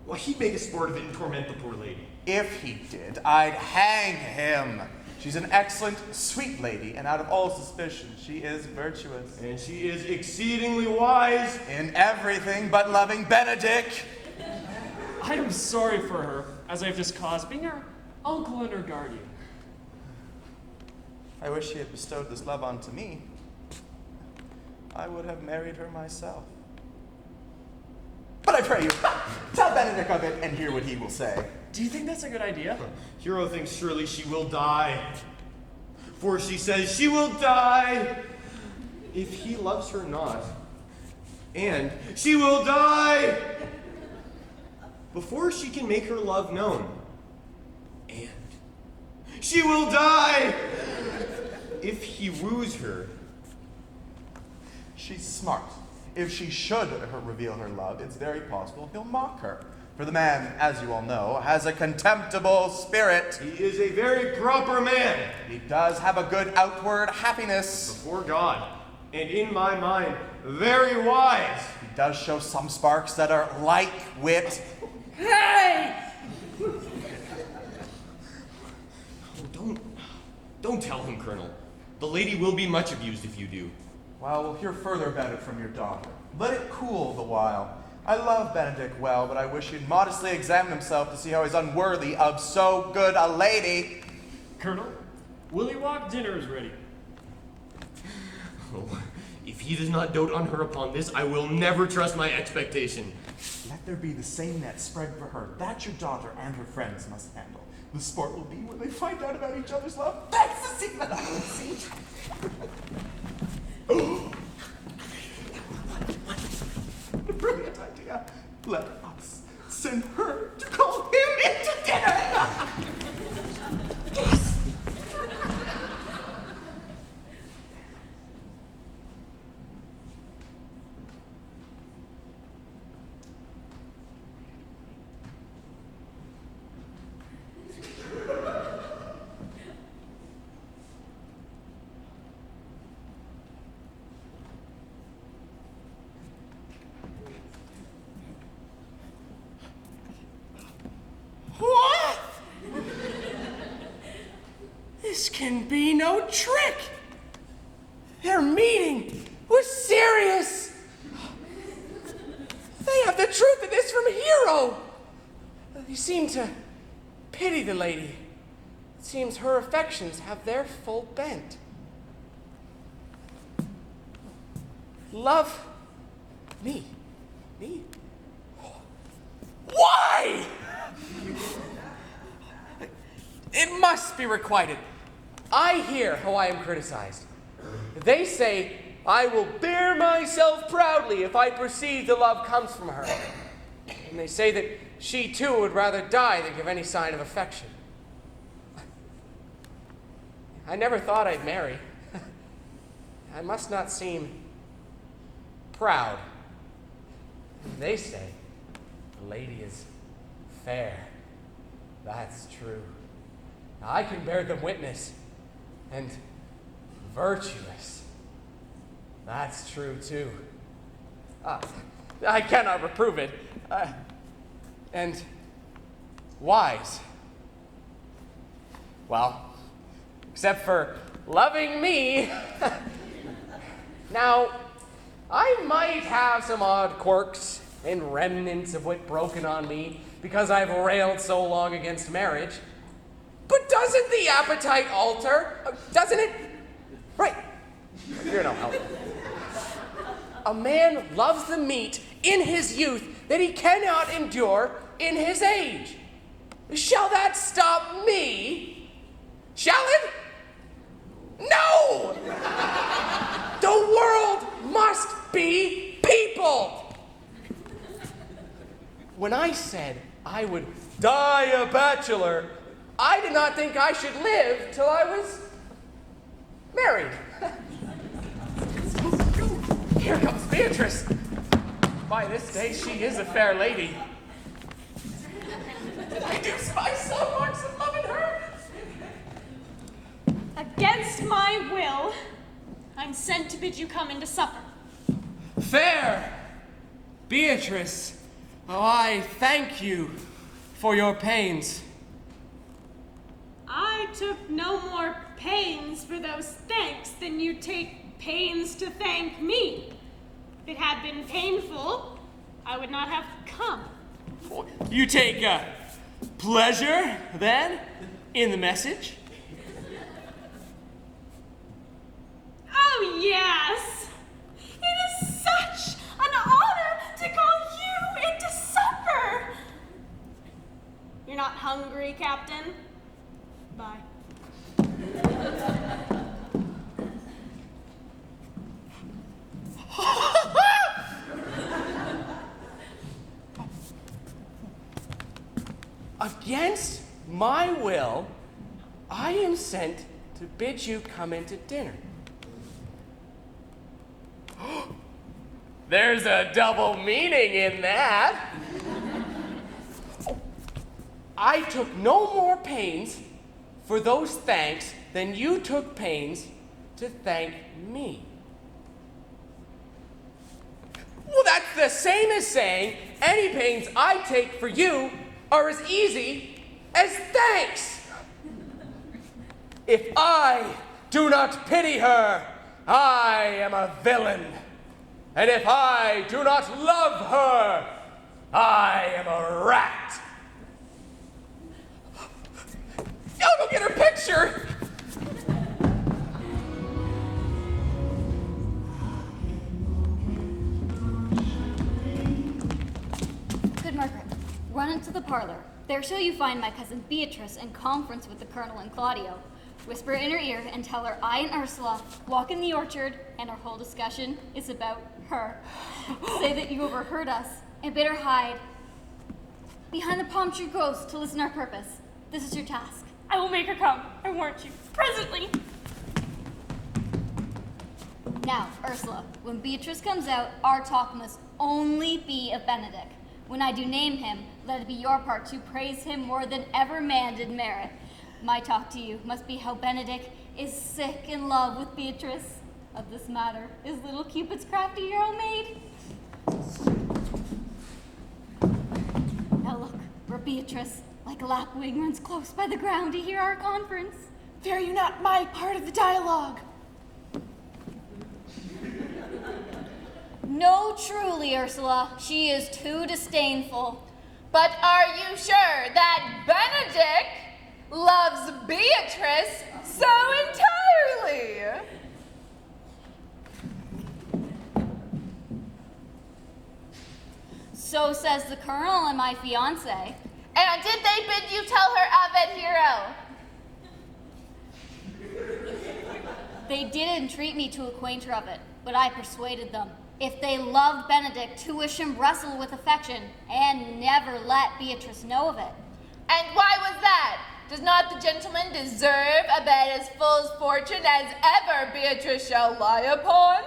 Well, he'd make a sport of it and torment the poor lady. If he did, I'd hang him. She's an excellent, sweet lady, and out of all suspicion, she is virtuous. And she is exceedingly wise in everything but loving Benedick. I am sorry for her, as I have just caused, being her uncle and her guardian. I wish she had bestowed this love onto me. I would have married her myself. But I pray you, tell Benedick of it and hear what he will say. Do you think that's a good idea? Hero thinks surely she will die. For she says she will die if he loves her not. And she will die before she can make her love known. And she will die if he woos her. She's smart. If she should reveal her love, it's very possible he'll mock her. For the man, as you all know, has a contemptible spirit. He is a very proper man. He does have a good outward happiness. Before God, and in my mind, very wise. He does show some sparks that are like wit. Hey! Don't tell him, Colonel. The lady will be much abused if you do. Well, we'll hear further about it from your daughter. Let it cool the while. I love Benedick well, but I wish he'd modestly examine himself to see how he's unworthy of so good a lady. Colonel, Willy Walk dinner is ready. Oh, if he does not dote on her upon this, I will never trust my expectation. Let there be the same net spread for her. That your daughter and her friends must handle. The sport will be when they find out about each other's love. That's the secret I will see. What a brilliant idea. Let us send her to call him into dinner. Yes. What? This can be no trick. Their meeting was serious. They have the truth of this from Hero. You seem to pity the lady. It seems her affections have their full bent. Love me. Me? Why? It must be requited. I hear how I am criticized. They say I will bear myself proudly if I perceive the love comes from her. And they say that she too would rather die than give any sign of affection. I never thought I'd marry. I must not seem proud. They say the lady is fair. That's true. I can bear them witness. And virtuous. That's true too. I cannot reprove it. And wise. Well, except for loving me. Now, I might have some odd quirks and remnants of wit broken on me because I've railed so long against marriage. But doesn't the appetite alter? Doesn't it? Right. You're no help. A man loves the meat in his youth that he cannot endure in his age. Shall that stop me? Shall it? No! The world must be people. When I said I would die a bachelor, I did not think I should live till I was married. Here comes Beatrice. By this day, she is a fair lady. I do spy some marks of love in her. Against my will, I'm sent to bid you come into supper. Fair! Beatrice, oh, I thank you for your pains. I took no more pains for those thanks than you take pains to thank me. If it had been painful, I would not have come. You take pleasure, then, in the message? Oh, yes. It is such an honor to call you into supper. You're not hungry, Captain? Bye. Against my will, I am sent to bid you come into dinner. There's a double meaning in that. I took no more pains for those thanks than you took pains to thank me. Well, that's the same as saying any pains I take for you are as easy as thanks. If I do not pity her, I am a villain. And if I do not love her, I am a rat. I'll go get her picture. Good Margaret, run into the parlor. There shall you find my cousin Beatrice in conference with the Colonel and Claudio. Whisper in her ear and tell her I and Ursula walk in the orchard and our whole discussion is about her. Say that you overheard us and bid her hide behind the palm tree groves to listen our purpose. This is your task. I will make her come. I warrant you. Presently. Now, Ursula, when Beatrice comes out, our talk must only be of Benedick. When I do name him, let it be your part to praise him more than ever man did merit. My talk to you must be how Benedick is sick in love with Beatrice. Of this matter is little Cupid's crafty hero made. Now look, where Beatrice, like a lapwing, runs close by the ground to hear our conference. Fear you not my part of the dialogue. No, truly, Ursula, she is too disdainful. But are you sure that Benedick loves Beatrice so entirely? So says the Colonel and my fiancé. And did they bid you tell her of it, hero? They did entreat me to acquaint her of it, but I persuaded them. If they loved Benedick, to wish him wrestle with affection, and never let Beatrice know of it. And why was that? Does not the gentleman deserve a bed as full as fortune as ever Beatrice shall lie upon?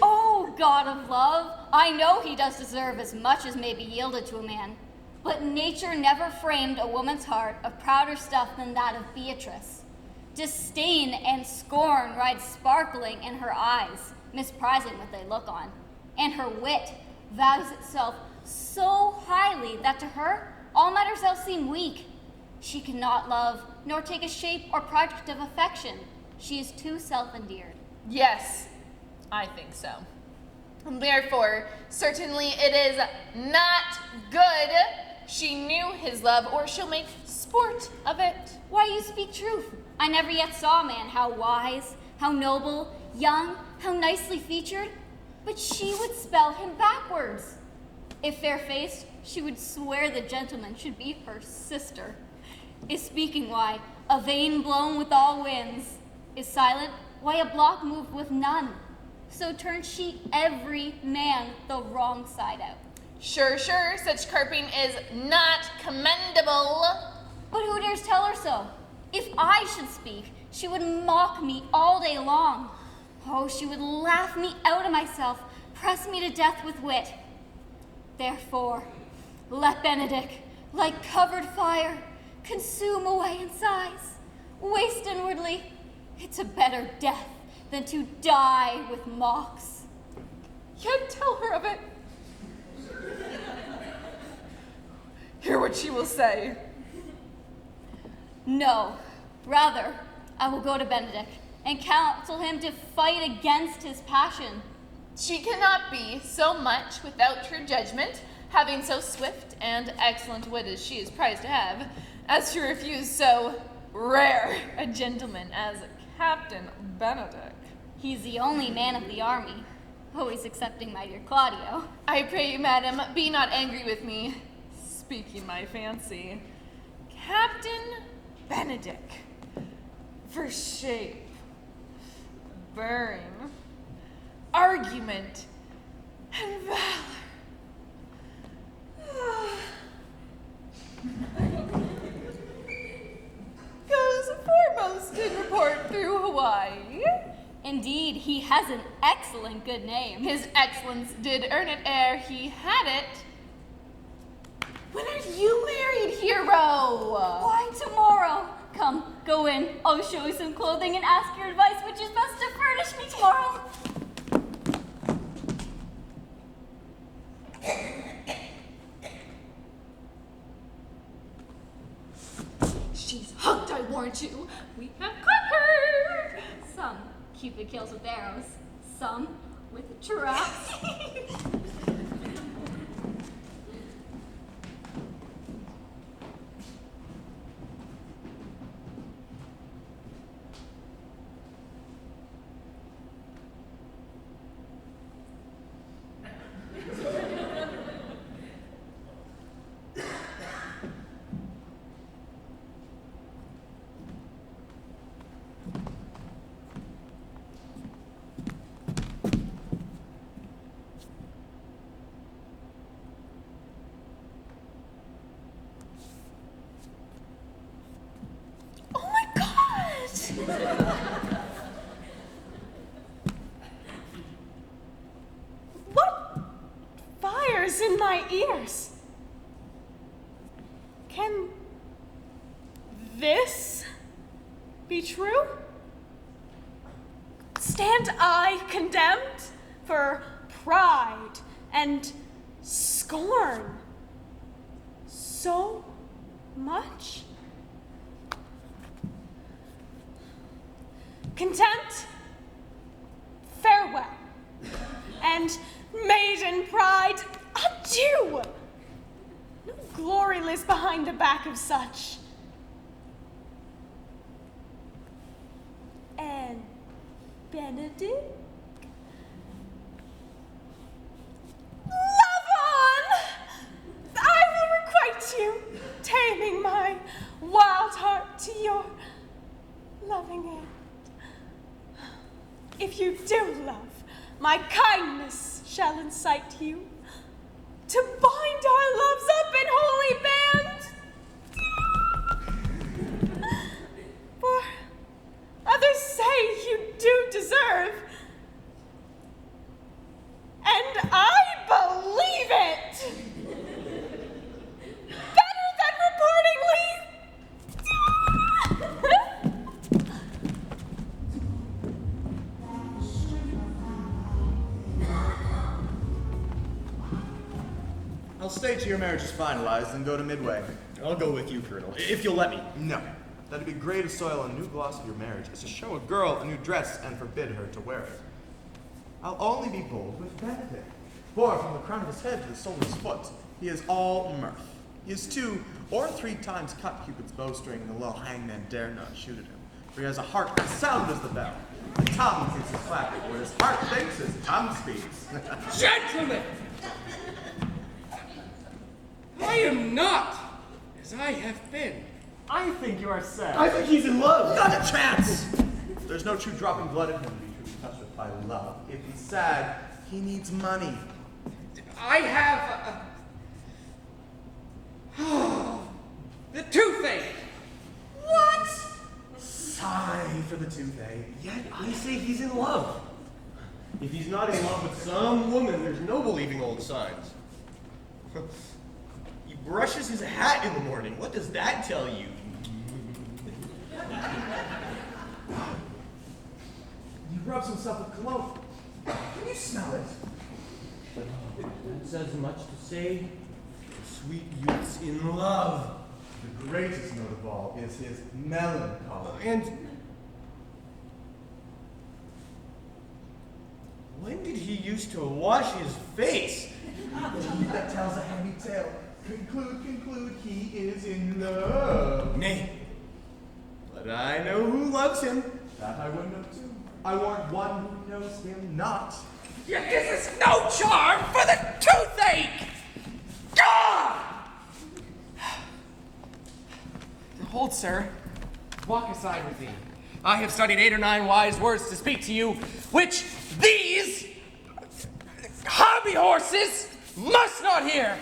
Oh, God of love, I know he does deserve as much as may be yielded to a man. But nature never framed a woman's heart of prouder stuff than that of Beatrice. Disdain and scorn ride sparkling in her eyes, misprizing what they look on. And her wit values itself so highly that to her all matters else seem weak. She cannot love, nor take a shape or project of affection. She is too self-endeared. Yes, I think so. And therefore, certainly it is not good she knew his love, or she'll make sport of it. Why, you speak truth. I never yet saw a man how wise, how noble, young, how nicely featured, but she would spell him backwards. If fair-faced, she would swear the gentleman should be her sister. Is speaking, why, a vein blown with all winds. Is silent, why, a block moved with none. So turns she every man the wrong side out. Sure, such carping is not commendable. But who dares tell her so? If I should speak, she would mock me all day long. Oh, she would laugh me out of myself, press me to death with wit. Therefore, let Benedick, like covered fire, consume away in sighs, waste inwardly. It's a better death than to die with mocks. Yet tell her of it. Hear what she will say. No, rather, I will go to Benedick and counsel him to fight against his passion. She cannot be so much without her judgment, having so swift and excellent wit as she is prized to have, as to refuse so rare a gentleman as Captain Benedick. He's the only man of the army, always excepting my dear Claudio. I pray you, madam, be not angry with me, speaking my fancy. Captain Benedick, for shape, bearing, argument, and valor. Goes foremost in report through Hawaii. Indeed, he has an excellent good name. His excellence did earn it ere he had it. When are you married, hero? Why, tomorrow. Come, go in. I'll show you some clothing and ask your advice which is best to furnish me tomorrow. She's hooked, I warrant you. We have caught her. Cupid kills with arrows, some with traps. What fire's in my ears? Can this be true? Stand I condemned for pride and scorn so much? Contempt, farewell, and maiden pride, adieu! No glory lives behind the back of such. And Benedick? Love on! I will requite you, taming my wild heart to your loving hand. If you do love, my kindness shall incite you to bind our loves up in holy band. For others say you do deserve, and I believe it. Better than reporting leave. I'll stay till your marriage is finalized and go to Midway. I'll go with you, Colonel, if you'll let me. No. That'd be great to soil a new gloss of your marriage is to show a girl a new dress and forbid her to wear it. I'll only be bold with Benedick. For from the crown of his head to the sole of his foot, he is all mirth. He has 2 or 3 times cut Cupid's bowstring, and the little hangman dare not shoot at him. For he has a heart as sound as the bell. The tongue thinks his clap, where his heart thinks his tongue speaks. Gentlemen! I am not as I have been. I think you are sad. I think he's in love. Not a chance! There's no true dropping blood in him to be truly touched with by love. If he's sad, he needs money. I have the toothache. What? Sigh for the toothache. Yet I say he's in love. If he's not in love with some woman, there's no believing old signs. He brushes his hat in the morning. What does that tell you? He rubs himself with cologne. Can you smell it? That's as much to say, the sweet youth's in love. The greatest note of all is his melancholy. And when did he used to wash his face? He that tells a heavy tale. Conclude, he is in love. Nay, but I know who loves him. That I would know too. I warrant one who knows him not. Yet this is no charm for the toothache! God! Hold, sir. Walk aside with me. I have studied 8 or 9 wise words to speak to you, which these hobby horses must not hear.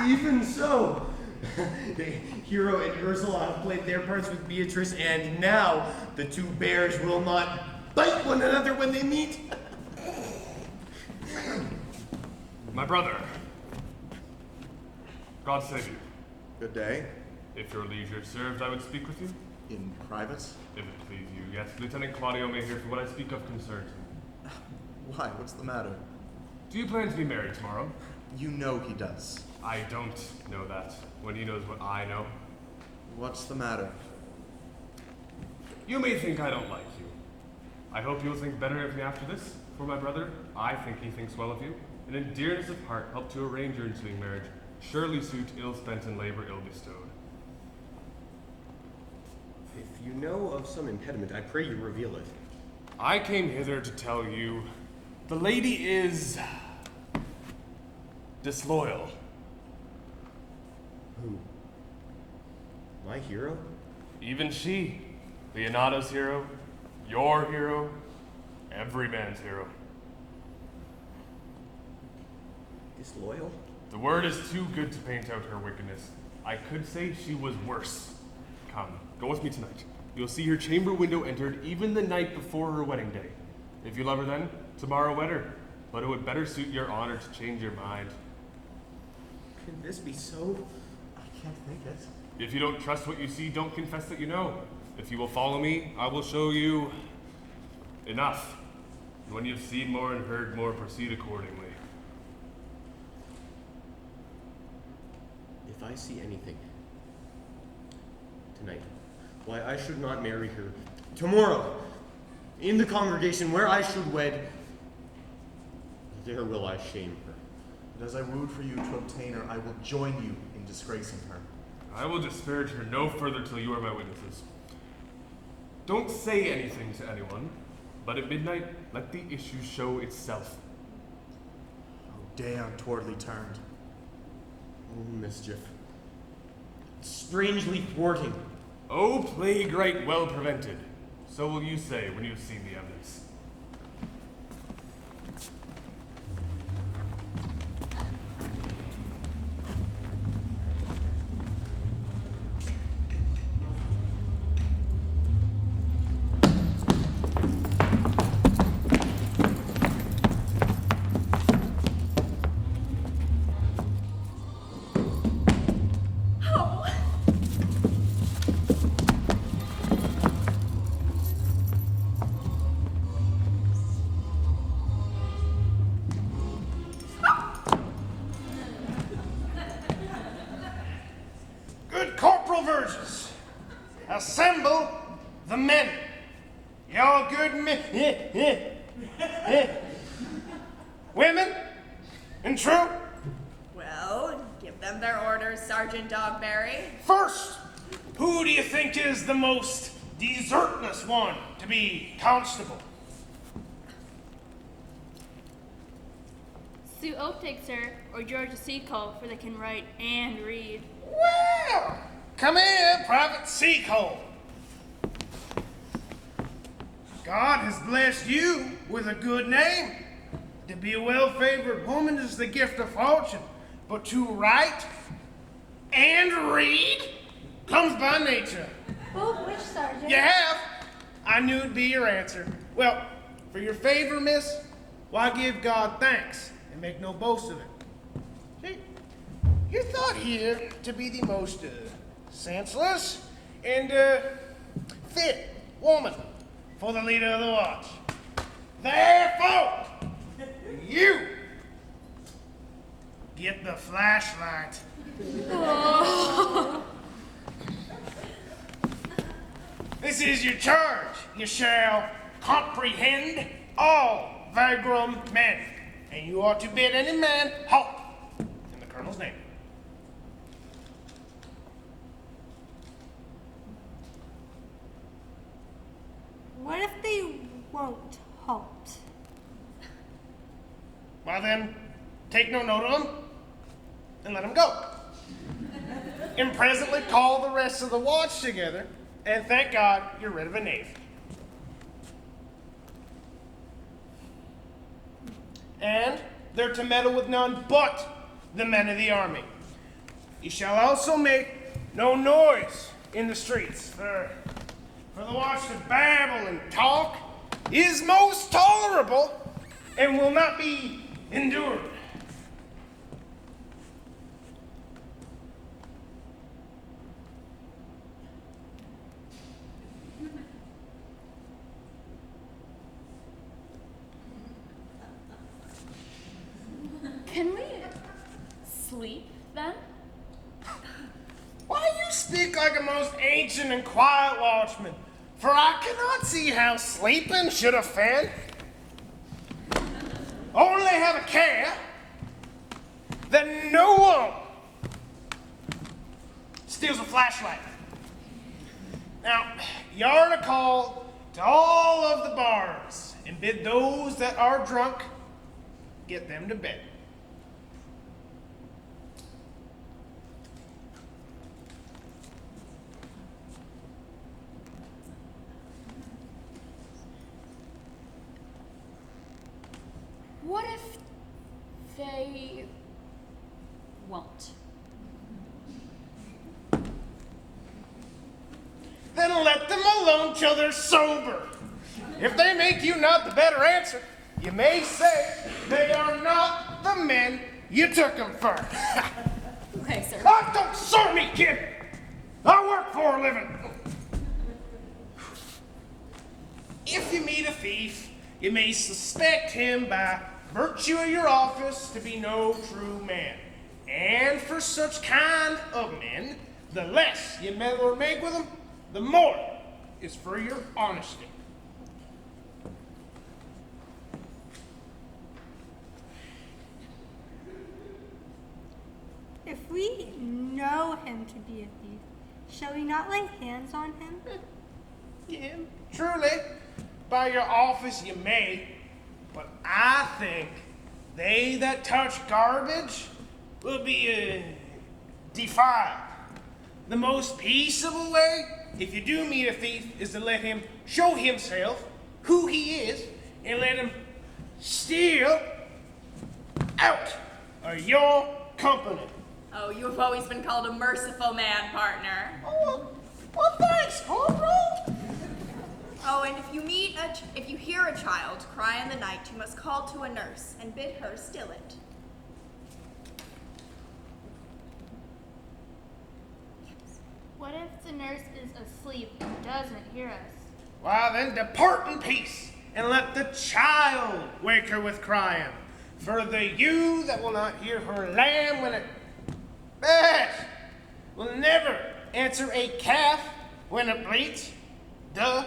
Even so, the hero and Ursula have played their parts with Beatrice, and now the 2 bears will not bite one another when they meet. My brother. God save you. Good day. If your leisure served, I would speak with you. In private? If it please you, yes. Lieutenant Claudio may hear for what I speak of concerns him. Why? What's the matter? Do you plan to be married tomorrow? You know he does. I don't know that, when he knows what I know. What's the matter? You may think I don't like you. I hope you'll think better of me after this. For my brother, I think he thinks well of you, and in dearness of heart help to arrange your ensuing marriage. Surely suit ill spent and labor ill bestowed. If you know of some impediment, I pray you reveal it. I came hither to tell you, the lady is disloyal. Who? My hero? Even she, Leonardo's hero, your hero, every man's hero. Disloyal? The word is too good to paint out her wickedness. I could say she was worse. Come, go with me tonight. You'll see her chamber window entered even the night before her wedding day. If you love her then, tomorrow wed her. But it would better suit your honor to change your mind. Can this be so? I can't think it. If you don't trust what you see, don't confess that you know. If you will follow me, I will show you enough. And when you've seen more and heard more, proceed accordingly. If I see anything tonight, why I should not marry her tomorrow, in the congregation where I should wed, there will I shame her. But as I wooed for you to obtain her, I will join you in disgracing her. I will disparage her no further till you are my witnesses. Don't say anything to anyone, but at midnight, let the issue show itself. Oh, damn, towardly turned. Oh, mischief. Strangely thwarting. Oh, plague right well prevented. So will you say when you've seen the evidence. Assemble the men. Y'all good men. Women and true. Well, give them their orders, Sergeant Dogberry. First, who do you think is the most desertless one to be constable? Sue Oak takes her, or Georgia Seacole, for they can write and read. Well, come here, Private Seacole. God has blessed you with a good name. To be a well-favored woman is the gift of fortune, but to write and read comes by nature. Both which, Sergeant? You have? I knew it'd be your answer. Well, for your favor, miss, why give God thanks and make no boast of it? See, you're thought here to be the most senseless and fit woman for the leader of the watch. Therefore, you get the flashlight. Oh. This is your charge. You shall comprehend all vagrom men, and you are to bid any man halt in the colonel's name. What if they won't halt? Well then, take no note of them and let them go. And presently call the rest of the watch together, and thank God you're rid of a knave. And they're to meddle with none but the men of the army. You shall also make no noise in the streets for the watch to babble and talk is most tolerable and will not be endured. Can we sleep then? Why you speak like a most ancient and quiet watchman? For I cannot see how sleeping should offend. Only have a care that no one steals a flashlight. Now, you're to call to all of the bars and bid those that are drunk get them to bed. What if they won't? Then let them alone till they're sober. If they make you not the better answer, you may say they are not the men you took them for. Okay, sir. Oh, don't sue me, kid. I work for a living. If you meet a thief, you may suspect him by virtue of your office to be no true man. And for such kind of men, the less you meddle or make with them, the more is for your honesty. If we know him to be a thief, shall we not lay hands on him? Yeah, truly, by your office you may, but I think they that touch garbage will be defiled. The most peaceable way, if you do meet a thief, is to let him show himself who he is and let him steal out of your company. Oh, you've always been called a merciful man, partner. Oh, well, thanks, Corporal. Oh, and if you hear a child cry in the night, you must call to a nurse and bid her still it. What if the nurse is asleep and doesn't hear us? Why then depart in peace, and let the child wake her with crying. For the ewe that will not hear her lamb when it will never answer a calf when it bleats. Duh.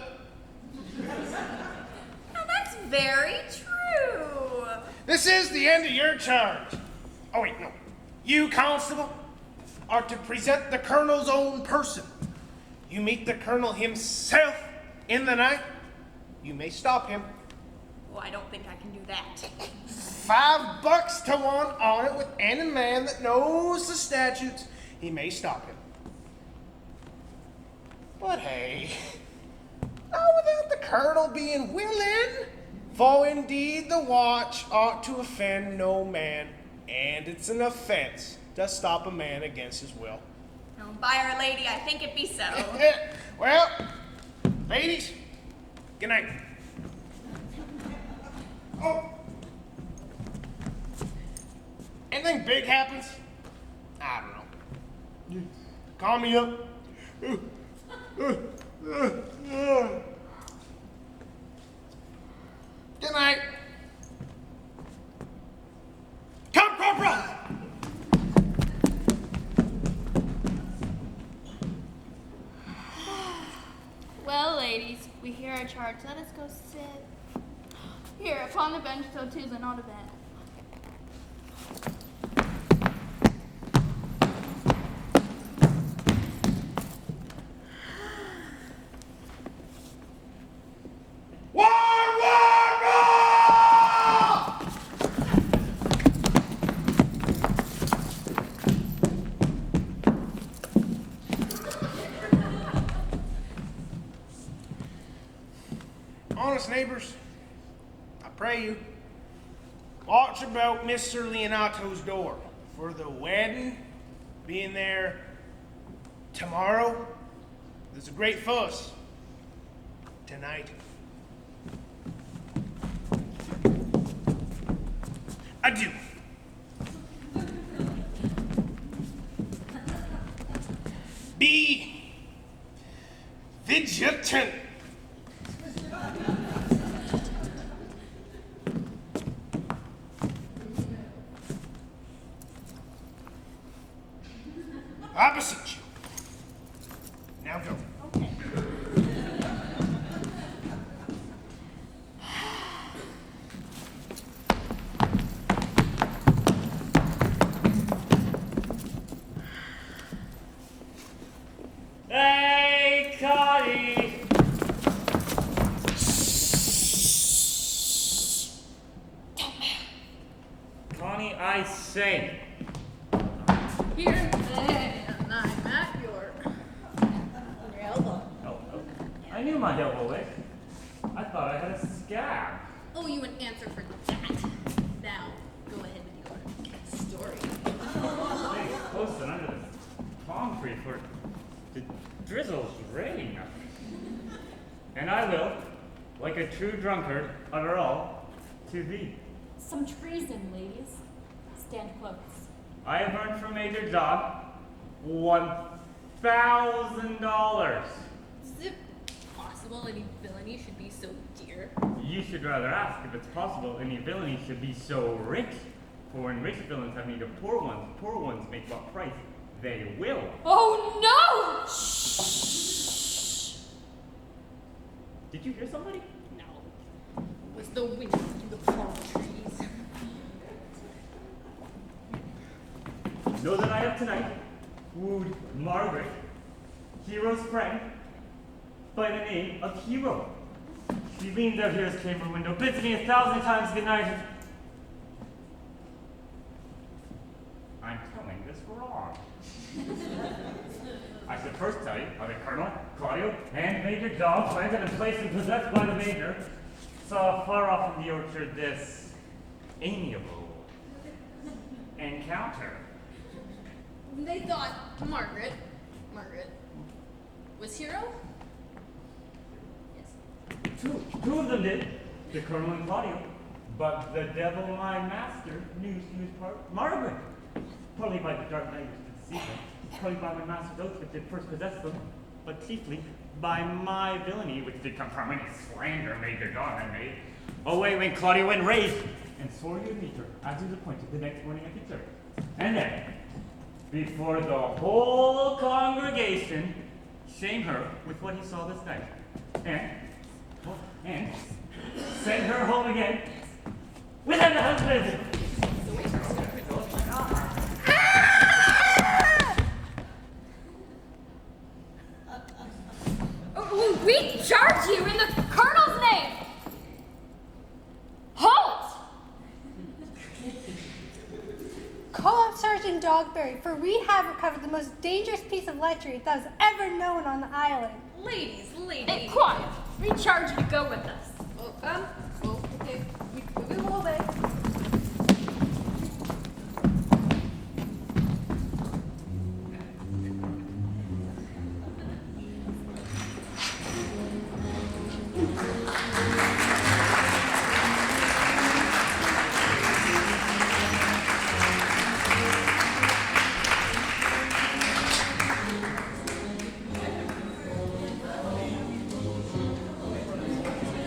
Now that's very true. This is the end of your charge. Oh wait, no. You, constable, are to present the colonel's own person. You meet the colonel himself in the night, you may stop him. Well, I don't think I can do that. $5 to 1 on it with any man that knows the statutes. He may stop him. But hey, not without the colonel being willing. For indeed the watch ought to offend no man, and it's an offense to stop a man against his will. Oh, by Our Lady, I think it be so. Well, ladies, good night. Oh. Anything big happens? I don't know. Call me up. Good night. Come, Corporal! Well, ladies, we hear our charge. Let us go sit. Here, upon the bench, so 'tis an odd event. Honest neighbors, I pray you, watch about Mr. Leonato's door, for the wedding being there tomorrow, there's a great fuss tonight. Adieu. Be vigilant. Opposite you. Now go. Okay. Hey, Connie! Connie, I say. Here, and I'm at your elbow. Oh, I knew my elbow was. I thought I had a scab. Oh, you an answer for that. Now, go ahead with your story. Stay close and under this palm tree for the drizzle's rain. And I will, like a true drunkard, utter all to thee. Some treason, ladies. Stand close. I have earned from Major John $1,000. Is it possible any villainy should be so dear? You should rather ask if it's possible any villainy should be so rich. For when rich villains have need of poor ones make what price they will. Oh no! Did you hear somebody? No. It was the wind through the palm trees. Know that I have tonight wooed Margaret, Hero's friend, by the name of Hero. She leans out here his chamber window, bids me 1,000 times good night. I'm telling this wrong. I should first tell you how the Colonel, Claudio, and Major Dog, planted and placed and possessed by the Major, saw far off in the orchard this amiable encounter. They thought Margaret was Hero? Yes. Two of them did, the Colonel and Claudio, but the devil, my master, knew she was Margaret. Partly by the dark night which did deceive them, partly by my master's oath which did first possess them, but chiefly by my villainy which did come from any slander Major John had made. Away went Claudio and raved, and swore he would meet her, as he was appointed, the next morning at the church. And then, before the whole congregation, shame her with what he saw this night, and send her home again without a husband. We charge you in the Colonel's name! Halt! Call up Sergeant Dogberry, for we have recovered the most dangerous piece of lechery that was ever known on the island. Ladies. Hey, quiet! We charge you to go with us. Oh,